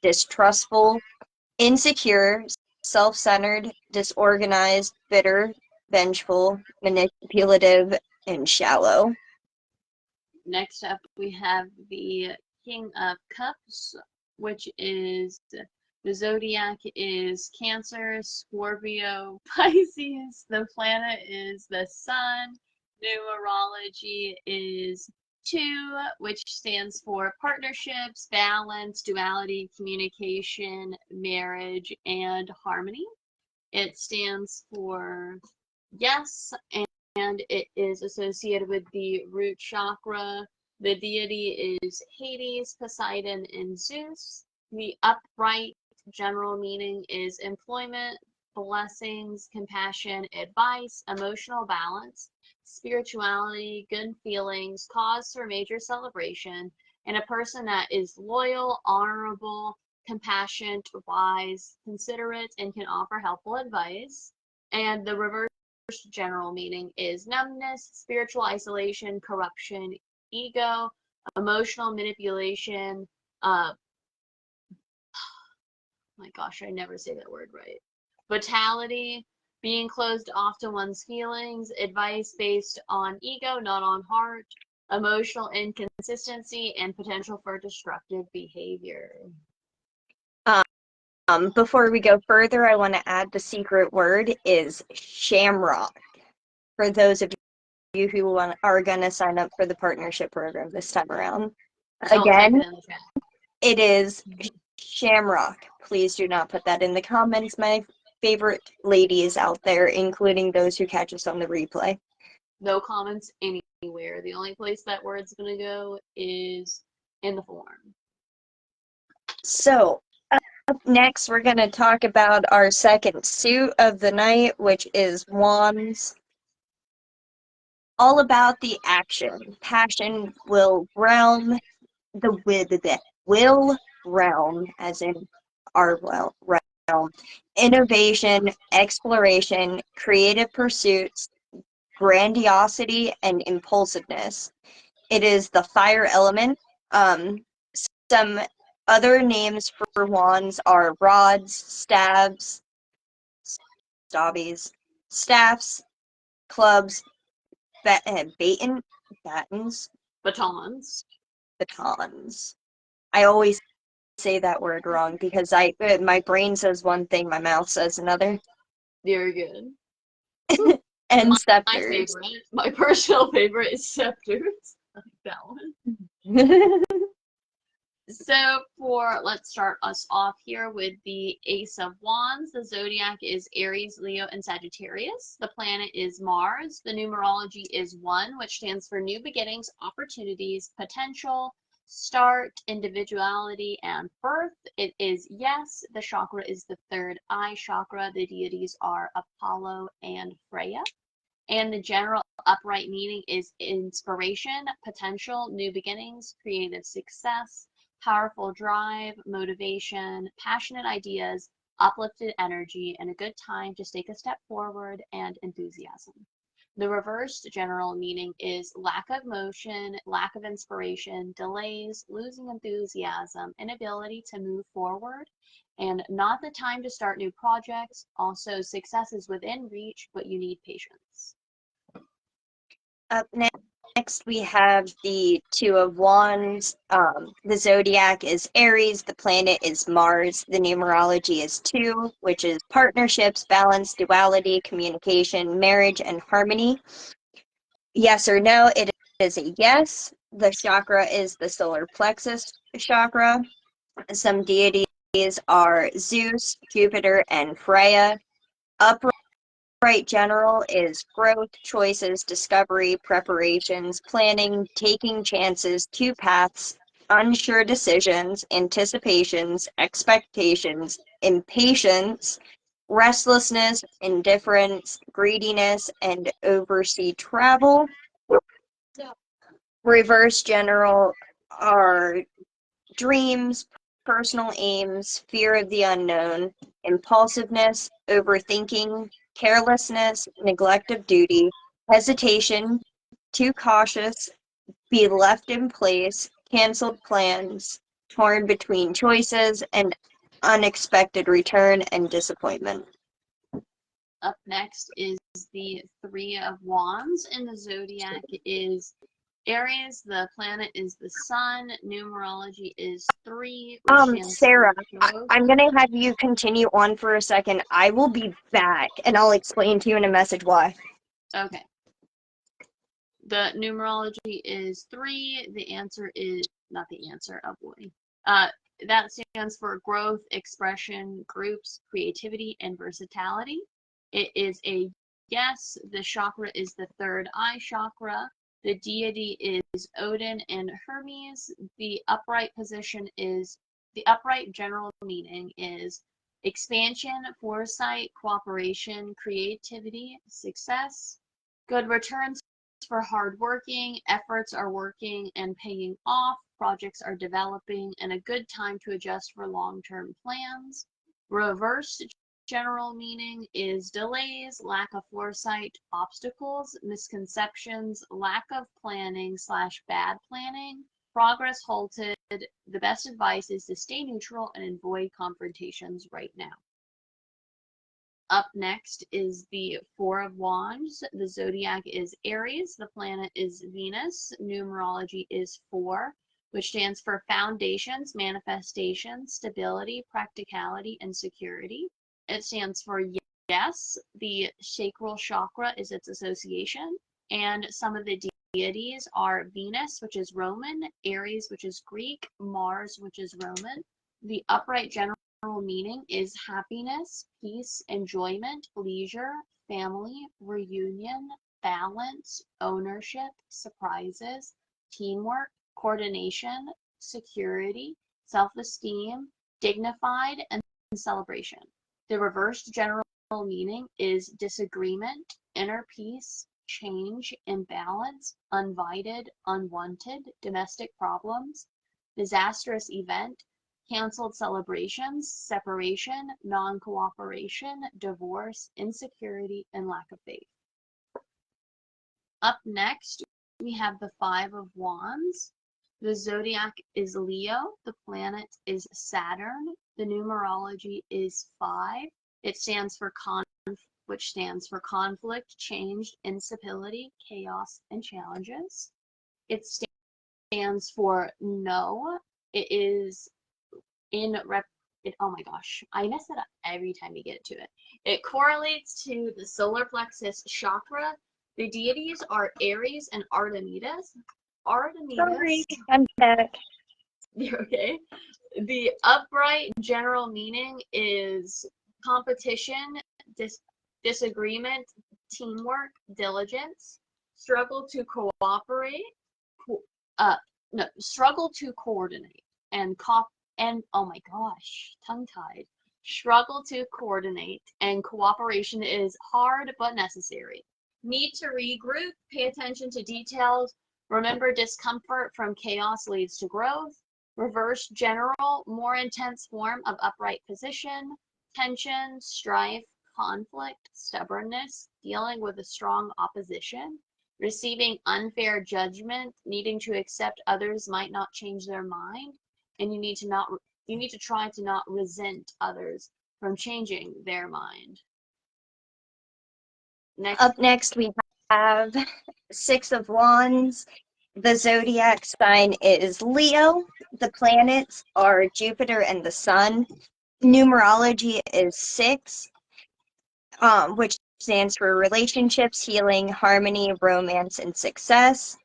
distrustful, insecure, self-centered, disorganized, bitter, vengeful, manipulative, and shallow. Next up, we have the King of Cups, which is the zodiac is Cancer, Scorpio, Pisces. The planet is the Sun. Numerology is 2, which stands for partnerships, balance, duality, communication, marriage, and harmony. It stands for yes, and it is associated with the root chakra. The deity is Hades, Poseidon, and Zeus. The upright general meaning is employment, blessings, compassion, advice, emotional balance, spirituality, good feelings, cause for major celebration, and a person that is loyal, honorable, compassionate, wise, considerate, and can offer helpful advice. And the reverse general meaning is numbness, spiritual isolation, corruption, ego, emotional manipulation, my gosh, I never say that word right. Vitality, being closed off to one's feelings, advice based on ego, not on heart, emotional inconsistency, and potential for destructive behavior. Before we go further, I want to add the secret word is shamrock. For those of you who are going to sign up for the partnership program this time around. I'll type Again, it in the chat. it is shamrock. Please do not put that in the comments, my favorite ladies out there, including those who catch us on the replay. No comments anywhere. The only place that word's going to go is in the form. So, up next, we're going to talk about our second suit of the night, which is Wands. All about the action, passion, will, realm, the will realm, as in our realm, innovation, exploration, creative pursuits, grandiosity, and impulsiveness. It is the fire element. Some other names for wands are rods, staves, staffs, clubs, batons, batons. I always say that word wrong because my brain says one thing, my mouth says another. Very good. And scepters. My personal favorite is scepters. I like that one. So let's start us off here with the Ace of Wands. The zodiac is Aries, Leo, and Sagittarius. The planet is Mars. The numerology is 1, which stands for new beginnings, opportunities, potential, start, individuality, and birth. It is yes. The chakra is the third eye chakra. The deities are Apollo and Freya. And the general upright meaning is inspiration, potential, new beginnings, creative success, powerful drive, motivation, passionate ideas, uplifted energy, and a good time to take a step forward, and enthusiasm. The reversed general meaning is lack of motion, lack of inspiration, delays, losing enthusiasm, inability to move forward, and not the time to start new projects. Also, success is within reach, but you need patience. Up next, we have the Two of Wands. The zodiac is Aries. The planet is Mars. The numerology is 2, which is partnerships, balance, duality, communication, marriage, and harmony. Yes or no, it is a yes. The chakra is the solar plexus chakra. Some deities are Zeus, Jupiter, and Freya. Upright general is growth, choices, discovery, preparations, planning, taking chances, 2 paths, unsure decisions, anticipations, expectations, impatience, restlessness, indifference, greediness, and oversea travel. Reverse general are dreams, personal aims, fear of the unknown, impulsiveness, overthinking, carelessness, neglect of duty, hesitation, too cautious, be left in place, canceled plans, torn between choices, and unexpected return and disappointment. Up next is the Three of Wands, and the zodiac is Aries. The planet is the sun. Numerology is 3. Sarah, I'm gonna have you continue on for a second. I will be back, and I'll explain to you in a message why. Okay. The numerology is 3. The answer is not the answer. Oh boy. That stands for growth, expression, groups, creativity, and versatility. It is a yes. The chakra is the third eye chakra. The deity is Odin and Hermes. The upright general meaning is expansion, foresight, cooperation, creativity, success, good returns for hard working, efforts are working and paying off, projects are developing, and a good time to adjust for long-term plans. Reversed general meaning is delays, lack of foresight, obstacles, misconceptions, lack of planning / bad planning, progress halted. The best advice is to stay neutral and avoid confrontations right now. Up next is the Four of Wands. The zodiac is Aries. The planet is Venus. Numerology is 4, which stands for foundations, manifestation, stability, practicality, and security. It stands for yes. The sacral chakra is its association. And some of the deities are Venus, which is Roman, Aries, which is Greek, Mars, which is Roman. The upright general meaning is happiness, peace, enjoyment, leisure, family, reunion, balance, ownership, surprises, teamwork, coordination, security, self-esteem, dignified, and celebration. The reversed general meaning is disagreement, inner peace, change, imbalance, uninvited, unwanted, domestic problems, disastrous event, canceled celebrations, separation, non-cooperation, divorce, insecurity, and lack of faith. Up next, we have the Five of Wands. The zodiac is Leo. The planet is Saturn. The numerology is 5. It stands for which stands for conflict, change, instability, chaos, and challenges. It stands for no. It is oh my gosh, I mess it up every time you get to it. It correlates to the solar plexus chakra. The deities are Ares and Artemis. Sorry, I'm back. You're okay. The upright general meaning is competition, disagreement, teamwork, diligence, struggle to cooperate, struggle to coordinate, and oh my gosh, tongue-tied. Struggle to coordinate and cooperation is hard but necessary. Need to regroup, pay attention to details, remember discomfort from chaos leads to growth. Reverse general, more intense form of upright position, tension, strife, conflict, stubbornness, dealing with a strong opposition, receiving unfair judgment, needing to accept others might not change their mind, and you need to try to not resent others from changing their mind. Up next, we have Six of Wands. The zodiac sign is Leo. The planets are Jupiter and the Sun. Numerology is 6, which stands for relationships, healing, harmony, romance, and success.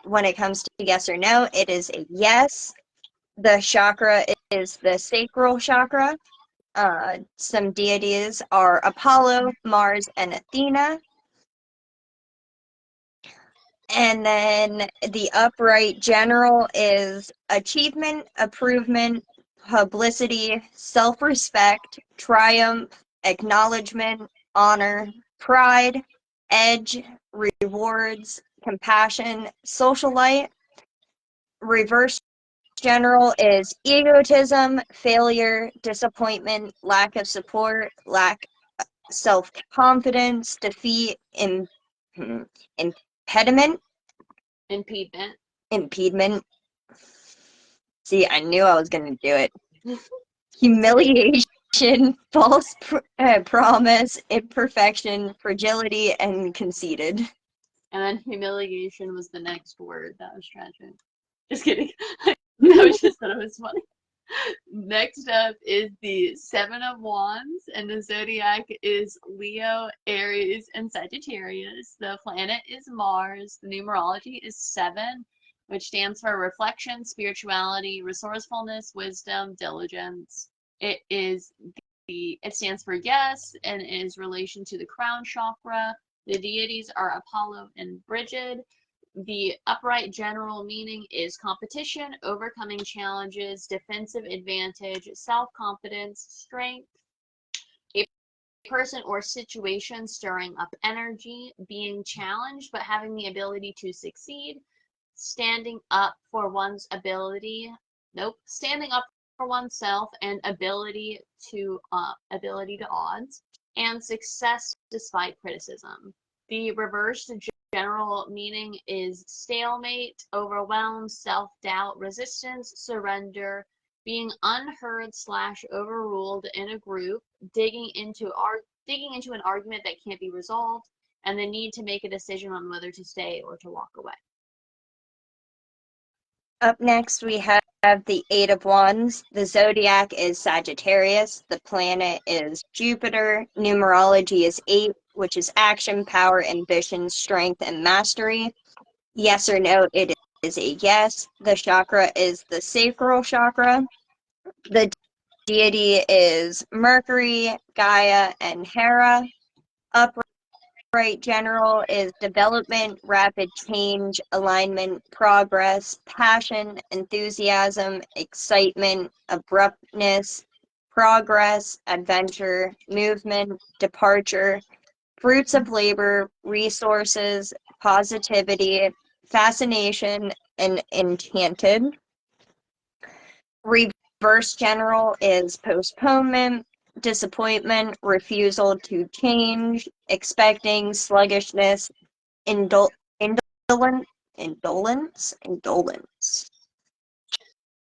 When it comes to yes or no, it is a yes. The chakra is the sacral chakra. Some deities are Apollo, Mars, and Athena. And then the upright general is achievement, improvement, publicity, self-respect, triumph, acknowledgement, honor, pride, edge, rewards, compassion, social light. Reverse general is egotism, failure, disappointment, lack of support, lack of self-confidence, defeat, impediment. See, I knew I was going to do it. Humiliation, false promise, imperfection, fragility, and conceited. And then humiliation was the next word. That was tragic. Just kidding. I just thought it was funny. Next up is the Seven of Wands, and the zodiac is Leo, Aries, and Sagittarius. The planet is Mars. The numerology is 7, which stands for reflection, spirituality, resourcefulness, wisdom, diligence. It stands for yes, and is relation to the crown chakra. The deities are Apollo and Brigid. The upright general meaning is competition, overcoming challenges, defensive advantage, self-confidence, strength, a person or situation stirring up energy, being challenged but having the ability to succeed, standing up for one's ability. Standing up oneself and ability to odds, and success despite criticism. The reversed general meaning is stalemate, overwhelmed, self-doubt, resistance, surrender, being unheard slash overruled in a group, digging into an argument that can't be resolved, and the need to make a decision on whether to stay or to walk away. Up next, we have the Eight of Wands. The zodiac is Sagittarius. The planet is Jupiter. Numerology is 8, which is action, power, ambition, strength, and mastery. Yes or no, it is a yes. The chakra is the sacral chakra. The deity is Mercury, Gaia, and Hera. Upright general is development, rapid change, alignment, progress, passion, enthusiasm, excitement, abruptness, progress, adventure, movement, departure, fruits of labor, resources, positivity, fascination, and enchanted. Reverse general is postponement, disappointment, refusal to change, expecting, sluggishness, indolence,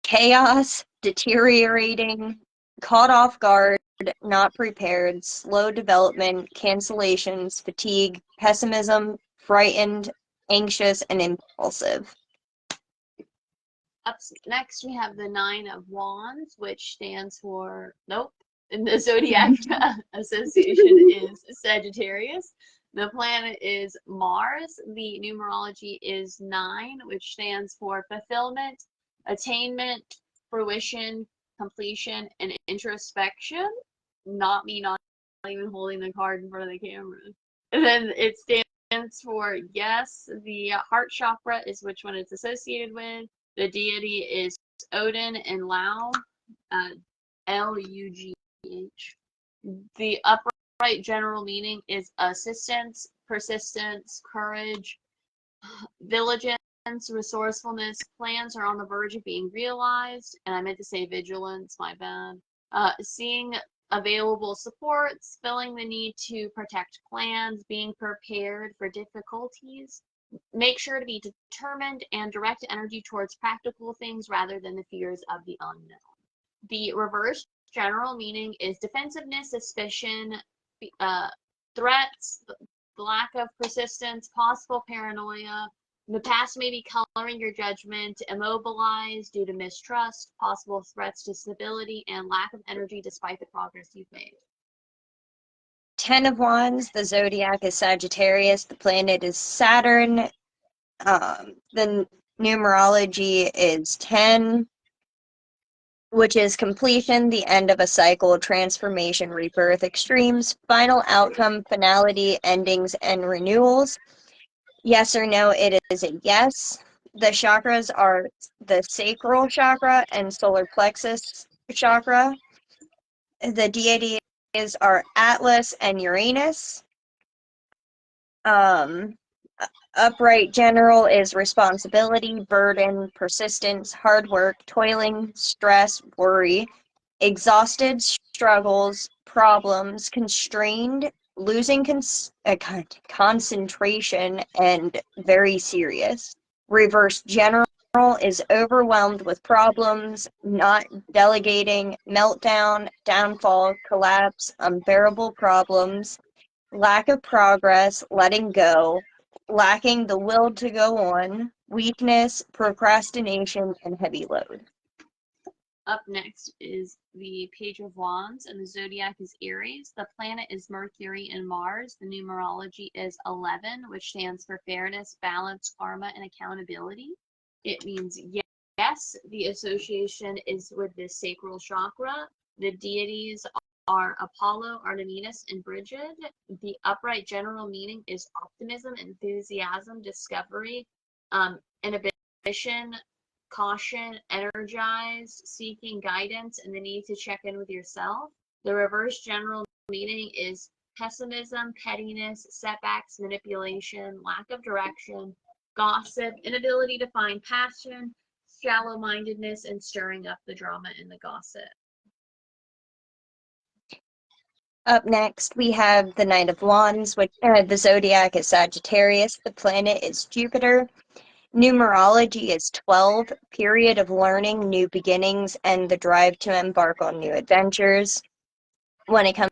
chaos, deteriorating, caught off guard, not prepared, slow development, cancellations, fatigue, pessimism, frightened, anxious, and impulsive. Up next, we have the Nine of Wands, which stands for, nope, in the Zodiac Association is Sagittarius. The planet is Mars. The numerology is 9, which stands for fulfillment, attainment, fruition, completion, and introspection. Not me not even holding the card in front of the camera. And then it stands for yes. The heart chakra is which one it's associated with. The deity is Odin and Lao, L-U-G-H. The upright general meaning is assistance, persistence, courage, diligence, resourcefulness. Plans are on the verge of being realized, and I meant to say vigilance, my bad. Seeing available supports, feeling the need to protect plans, being prepared for difficulties. Make sure to be determined and direct energy towards practical things rather than the fears of the unknown. The reverse general meaning is defensiveness, suspicion, threats, the lack of persistence, possible paranoia. The past may be coloring your judgment, immobilized due to mistrust, possible threats to stability, and lack of energy despite the progress you've made. 10 of Wands, the zodiac is Sagittarius, the planet is Saturn, the numerology is 10, which is completion, the end of a cycle, transformation, rebirth, extremes, final outcome, finality, endings, and renewals. Yes or no, it is a yes. The chakras are the sacral chakra and solar plexus chakra. The deities are Atlas and Uranus. Upright general is responsibility, burden, persistence, hard work, toiling, stress, worry, exhausted, struggles, problems, constrained, losing concentration, and very serious. Reverse general is overwhelmed with problems, not delegating, meltdown, downfall, collapse, unbearable problems, lack of progress, letting go, lacking the will to go on, weakness, procrastination, and heavy load. Up next is the Page of Wands, and the zodiac is Aries. The planet is Mercury and Mars. The numerology is 11, which stands for fairness, balance, karma, and accountability. It means yes. The association is with the sacral chakra. The deities are Apollo, Artemis, and Brigid. The upright general meaning is optimism, enthusiasm, discovery, inhibition, caution, energize, seeking guidance, and the need to check in with yourself. The reverse general meaning is pessimism, pettiness, setbacks, manipulation, lack of direction, gossip, inability to find passion, shallow-mindedness, and stirring up the drama and the gossip. Up next, we have the Knight of Wands, which the zodiac is Sagittarius, the planet is Jupiter. Numerology is 12, period of learning, new beginnings, and the drive to embark on new adventures. When it comes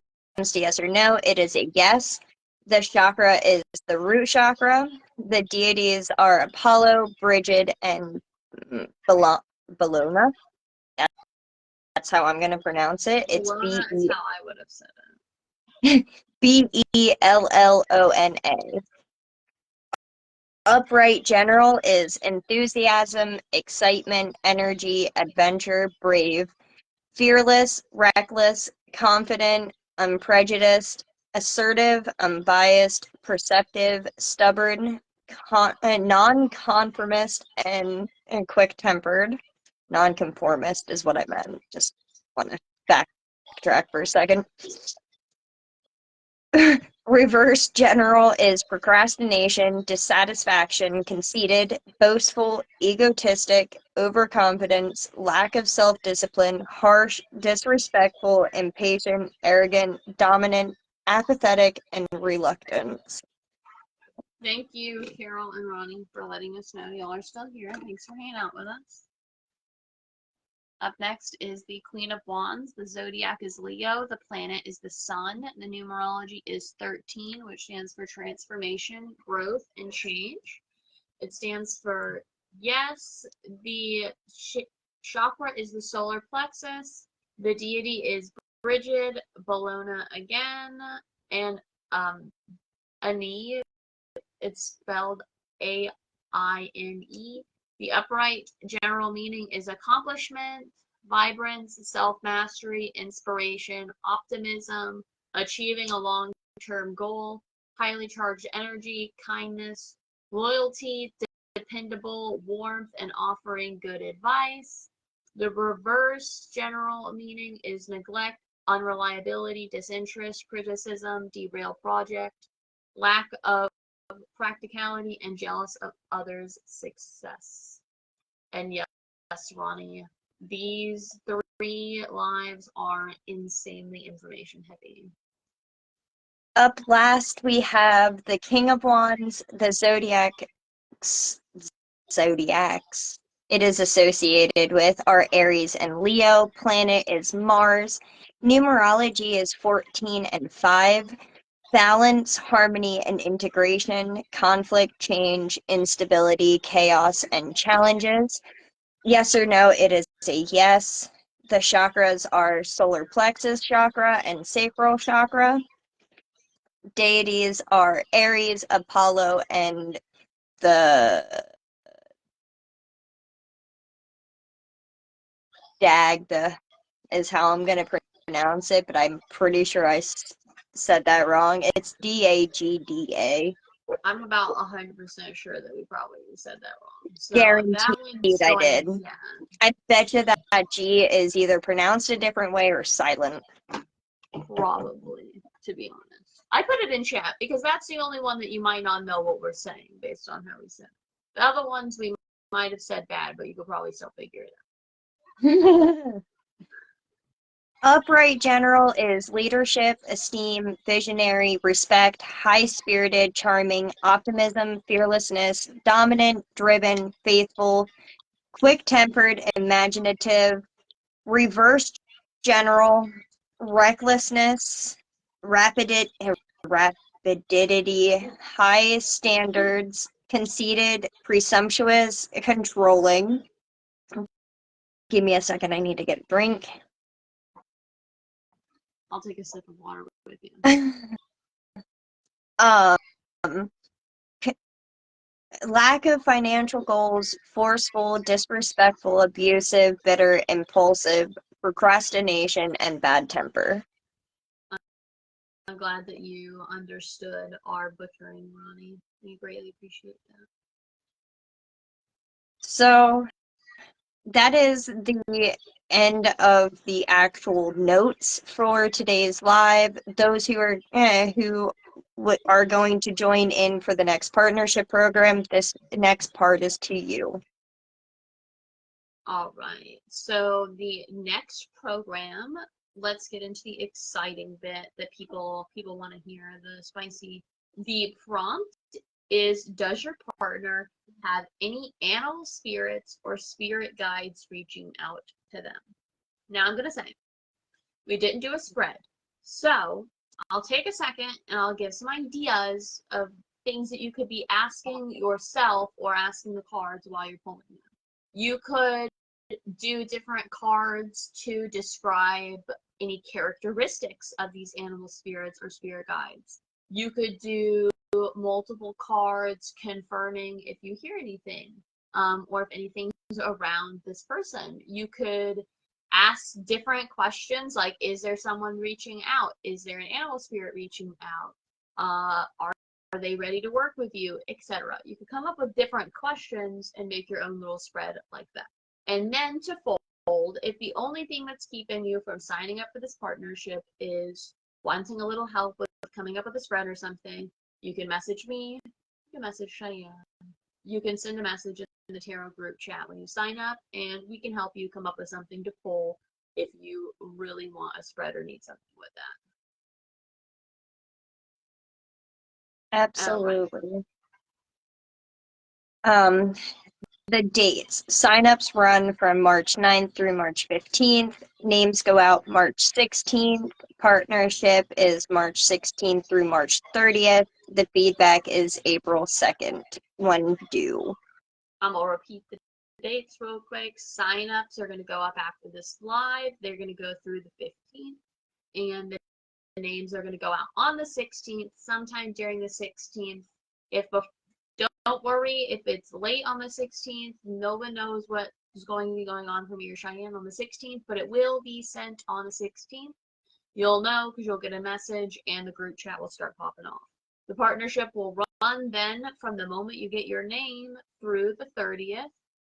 to yes or no, it is a yes. The chakra is the root chakra. The deities are Apollo, Brigid, and Bellona. That's how I'm going to pronounce it. It's Bellona is how I would have said it. Bellona. Upright general is enthusiasm, excitement, energy, adventure, brave, fearless, reckless, confident, unprejudiced, assertive, unbiased, perceptive, stubborn, non-conformist, and quick-tempered. Non-conformist is what I meant. Just want to backtrack for a second. Reverse general is procrastination, dissatisfaction, conceited, boastful, egotistic, overconfidence, lack of self-discipline, harsh, disrespectful, impatient, arrogant, dominant, apathetic, and reluctant. Thank you, Carol and Ronnie, for letting us know y'all are still here. Thanks for hanging out with us. Up next is the Queen of Wands. The zodiac is Leo. The planet is the sun. The numerology is 13, which stands for transformation, growth, and change. It stands for yes. The chakra is the solar plexus. The deity is Brigid, Bellona again, and Ani. It's spelled A-I-N-E. The upright general meaning is accomplishment, vibrance, self-mastery, inspiration, optimism, achieving a long-term goal, highly charged energy, kindness, loyalty, dependable, warmth, and offering good advice. The reverse general meaning is neglect, unreliability, disinterest, criticism, derail project, lack of practicality, and jealous of others' success. And yes, Ronnie, these 3 lives are insanely information heavy. Up last, we have the King of Wands, the zodiacs. It is associated with are Aries and Leo. Planet is Mars. Numerology is 14 and 5. Balance, harmony, and integration, conflict, change, instability, chaos, and challenges. Yes or no, it is a yes. The chakras are solar plexus chakra and sacral chakra. Deities are Aries, Apollo, and the Dagda is how I'm going to pronounce it, but I'm pretty sure I said that wrong. It's Dagda. I'm about 100% sure that we probably said that wrong. So Guaranteed I did. Yeah. I bet you that G is either pronounced a different way or silent. Probably, to be honest. I put it in chat because that's the only one that you might not know what we're saying based on how we said it. The other ones we might have said bad, but you could probably still figure it out. Upright general is leadership, esteem, visionary, respect, high-spirited, charming, optimism, fearlessness, dominant, driven, faithful, quick-tempered, imaginative. Reverse general, recklessness, rapidity, high standards, conceited, presumptuous, controlling. Give me a second, I need to get a drink. I'll take a sip of water with you. Lack of financial goals, forceful, disrespectful, abusive, bitter, impulsive, procrastination, and bad temper. I'm glad that you understood our butchering, Ronnie. We greatly appreciate that. So that is the end of the actual notes for today's live. Those who are going to join in for the next partnership program, this next part is to you. All right. So the next program, let's get into the exciting bit that people want to hear, the spicy. The prompt is, does your partner have any animal spirits or spirit guides reaching out to them? Now I'm going to say, we didn't do a spread. So I'll take a second and I'll give some ideas of things that you could be asking yourself or asking the cards while you're pulling them. You could do different cards to describe any characteristics of these animal spirits or spirit guides. You could do multiple cards confirming if you hear anything, or if anything's around this person. You could ask different questions like, is there someone reaching out? Is there an animal spirit reaching out? Are they ready to work with you, etc. You could come up with different questions and make your own little spread like that. And then to fold, if the only thing that's keeping you from signing up for this partnership is wanting a little help with coming up with a spread or something, you can message me, you can message Cheyenne, you can send a message in the tarot group chat when you sign up, and we can help you come up with something to pull if you really want a spread or need something with that. Absolutely. The dates. Signups run from March 9th through March 15th. Names go out March 16th. Partnership is March 16th through March 30th. The feedback is April 2nd when due. I'm going to repeat the dates real quick. Signups are going to go up after this live. They're going to go through the 15th, and the names are going to go out on the 16th, sometime during the 16th. Don't worry if it's late on the 16th. No one knows what is going to be going on for me or Cheyenne on the 16th, but it will be sent on the 16th. You'll know because you'll get a message and the group chat will start popping off. The partnership will run then from the moment you get your name through the 30th.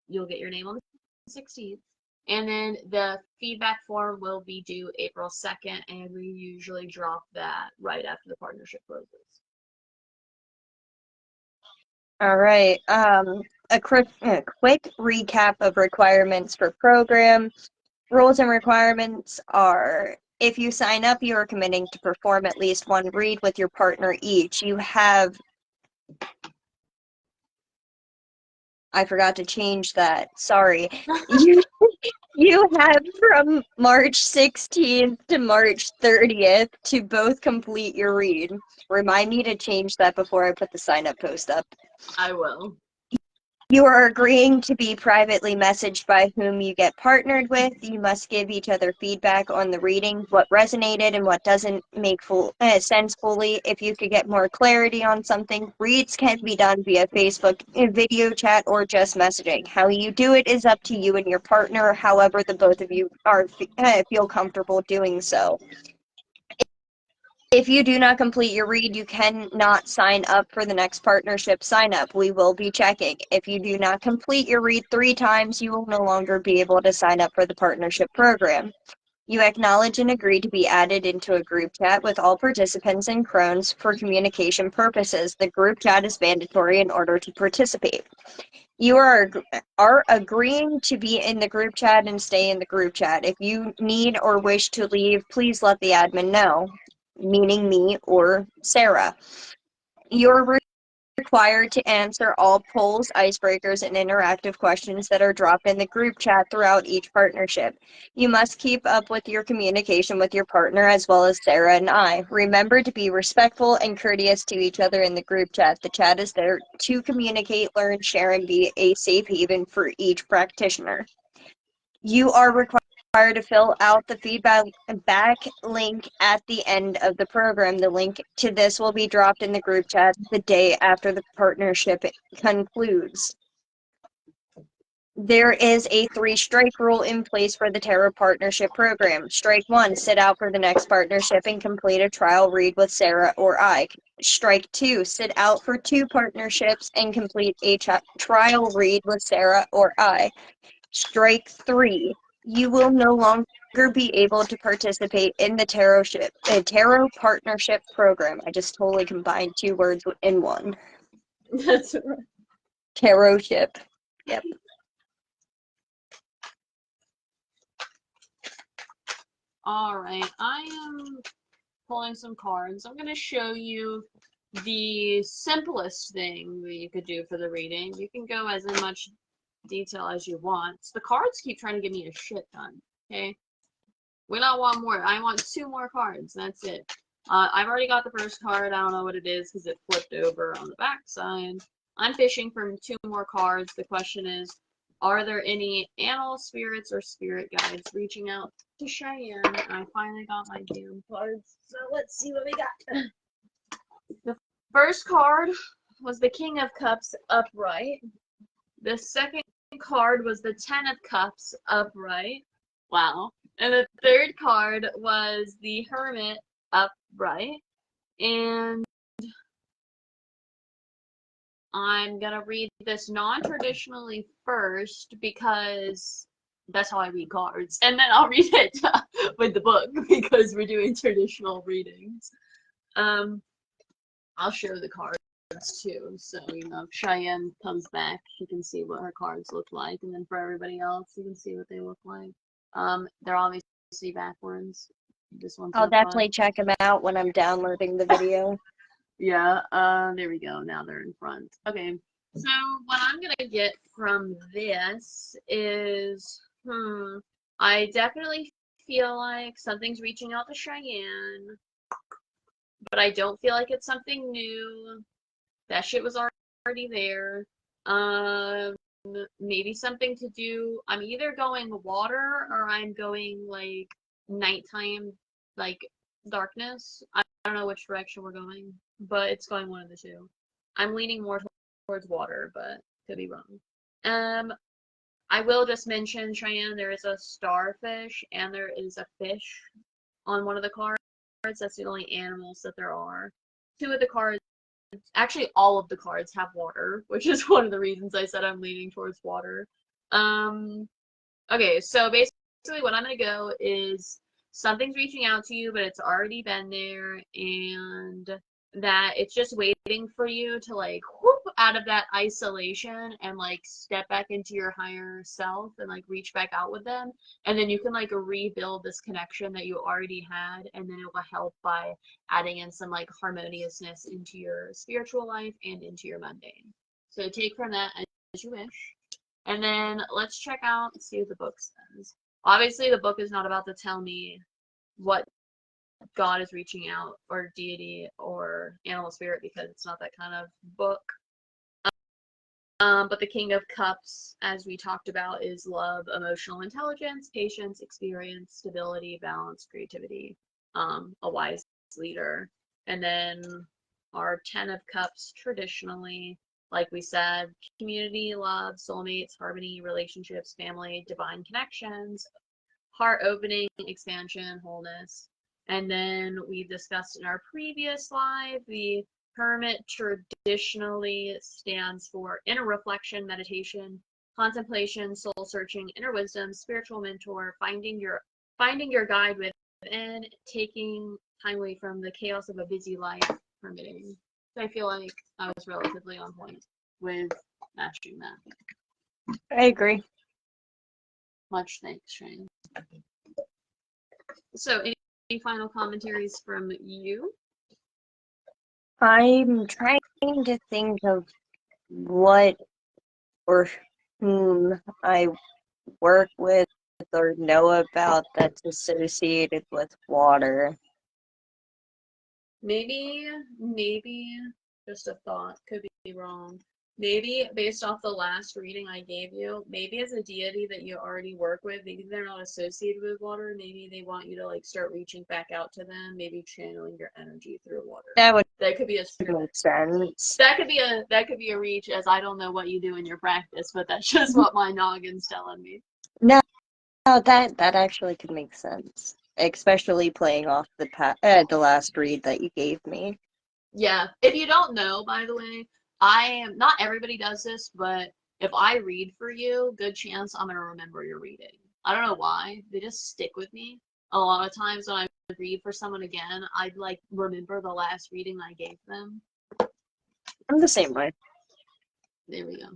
You'll get your name on the 16th. And then the feedback form will be due April 2nd, and we usually drop that right after the partnership closes. All right. A quick recap of requirements for program. Rules and requirements are, if you sign up, you are committing to perform at least one read with your partner each. I forgot to change that. Sorry. You have from March 16th to March 30th to both complete your read. Remind me to change that before I put the sign up post up. I will. You are agreeing to be privately messaged by whom you get partnered with. You must give each other feedback on the reading, what resonated and what doesn't make sense fully. If you could get more clarity on something, reads can be done via Facebook, video chat, or just messaging. How you do it is up to you and your partner, however the both of you feel comfortable doing so. If you do not complete your read, you cannot sign up for the next partnership sign up. We will be checking. If you do not complete your read 3 times, you will no longer be able to sign up for the partnership program. You acknowledge and agree to be added into a group chat with all participants and crones for communication purposes. The group chat is mandatory in order to participate. You are agreeing to be in the group chat and stay in the group chat. If you need or wish to leave, please let the admin know, meaning me or Sarah. You're required to answer all polls, icebreakers, and interactive questions that are dropped in the group chat throughout each partnership. You must keep up with your communication with your partner as well as Sarah and I. Remember to be respectful and courteous to each other in the group chat. The chat is there to communicate, learn, share, and be a safe haven for each practitioner. You are required to fill out the feedback link at the end of the program. The link to this will be dropped in the group chat the day after the partnership concludes. There is a 3-strike rule in place for the Tarot Partnership Program. Strike 1, sit out for the next partnership and complete a trial read with Sarah or I. Strike 2, sit out for 2 partnerships and complete a trial read with Sarah or I. Strike 3, you will no longer be able to participate in the Tarot Partnership Program. I just totally combined 2 words in one. That's right. Tarot ship. Yep. Alright, I am pulling some cards. I'm going to show you the simplest thing that you could do for the reading. You can go as in much detail as you want. The cards keep trying to give me a shit ton, okay? We don't want more. I want 2 more cards. That's it. I've already got the first card. I don't know what it is because it flipped over on the back side. I'm fishing for 2 more cards. The question is, are there any animal spirits or spirit guides reaching out to Cheyenne? I finally got my damn cards. So let's see what we got. The first card was the King of Cups upright. The second card was the Ten of Cups upright. Wow. And the third card was the Hermit upright. And I'm going to read this non-traditionally first because that's how I read cards. And then I'll read it with the book because we're doing traditional readings. I'll show the cards too. So, you know, if Cheyenne comes back, she can see what her cards look like. And then for everybody else, you can see what they look like. They're obviously backwards. This one's I'll definitely check them out when I'm downloading the video. Yeah, there we go. Now they're in front. Okay, so what I'm gonna get from this is, I definitely feel like something's reaching out to Cheyenne, but I don't feel like it's something new. That shit was already there. Maybe something to do. I'm either going water or I'm going like nighttime, like darkness. I don't know which direction we're going, but it's going one of the two. I'm leaning more towards water, but could be wrong. I will just mention, Cheyenne, there is a starfish and there is a fish on one of the cards. That's the only animals that there are. 2 of the cards, actually all of the cards have water, which is one of the reasons I said I'm leaning towards water. Okay, so basically what I'm going to go is something's reaching out to you, but it's already been there, and that it's just waiting for you to like whoop out of that isolation and like step back into your higher self and like reach back out with them, and then you can like rebuild this connection that you already had, and then it will help by adding in some like harmoniousness into your spiritual life and into your mundane. So take from that as you wish. And then let's check out and see what the book says. Obviously, the book is not about to tell me what God is reaching out, or deity, or animal spirit, because it's not that kind of book. But the King of Cups, as we talked about, is love, emotional intelligence, patience, experience, stability, balance, creativity, a wise leader. And then our Ten of Cups, traditionally, like we said, community, love, soulmates, harmony, relationships, family, divine connections, heart opening, expansion, wholeness. And then we discussed in our previous live, the Hermit traditionally stands for inner reflection, meditation, contemplation, soul searching, inner wisdom, spiritual mentor, finding your guide within, taking time away from the chaos of a busy life, hermiting. So I feel like I was relatively on point with matching that. I agree. Much thanks, Shane. So any final commentaries from you? I'm trying to think of what or whom I work with or know about that's associated with water. Maybe just a thought, could be wrong. Maybe based off the last reading I gave you, maybe as a deity that you already work with, maybe they're not associated with water, maybe they want you to like start reaching back out to them, maybe channeling your energy through water. That could be a make sense. That could be a reach, as I don't know what you do in your practice, but that's just what my noggin's telling me. No, that actually could make sense, especially playing off the last read that you gave me. Yeah, if you don't know, by the way, not everybody does this, but if I read for you, good chance I'm gonna remember your reading. I don't know why, they just stick with me. A lot of times when I read for someone again, I'd like remember the last reading I gave them. I'm the same way. There we go.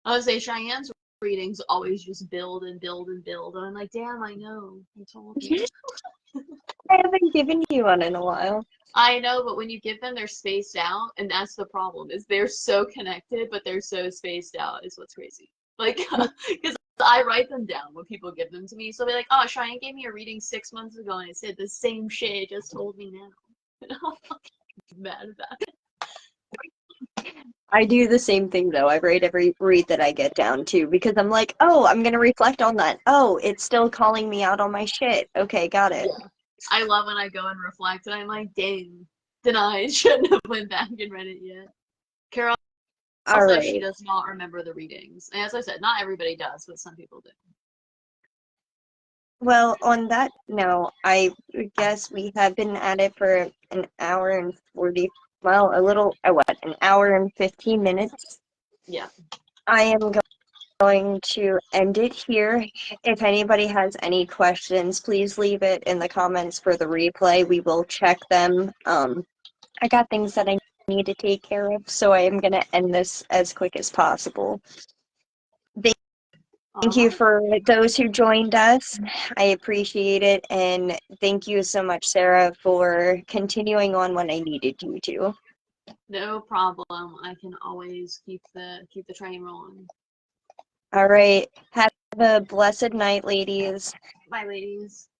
I would say Cheyenne's readings always just build and build and build, and I'm like, damn, I know, you told me. I haven't given you one in a while. I know, but when you give them, they're spaced out, and that's the problem. Is they're so connected, but they're so spaced out. Is what's crazy. Like, because I write them down when people give them to me, so they're like, "Oh, Cheyenne gave me a reading 6 months ago, and it said the same shit it just told me now." And I'm fucking mad about it. I do the same thing though. I rate every read that I get down too because I'm like, oh, I'm gonna reflect on that. Oh, it's still calling me out on my shit. Okay, got it. Yeah, I love when I go and reflect, and I'm like, "Dang, denied. Shouldn't have went back and read it yet." Carol All says she right. does not remember the readings. And as I said, not everybody does, but some people do. Well, on that note, I guess we have been at it for an hour and 40, well, an hour and 15 minutes. Yeah. I am going to end it here. If anybody has any questions, please leave it in the comments for the replay. We will check them. I got things that I need to take care of, so I am going to end this as quick as possible. All Thank you right. for those who joined us. I appreciate it, and thank you so much, Sarah, for continuing on when I needed you to. No problem. I can always keep the train rolling. All right. Have a blessed night, ladies. Bye, ladies.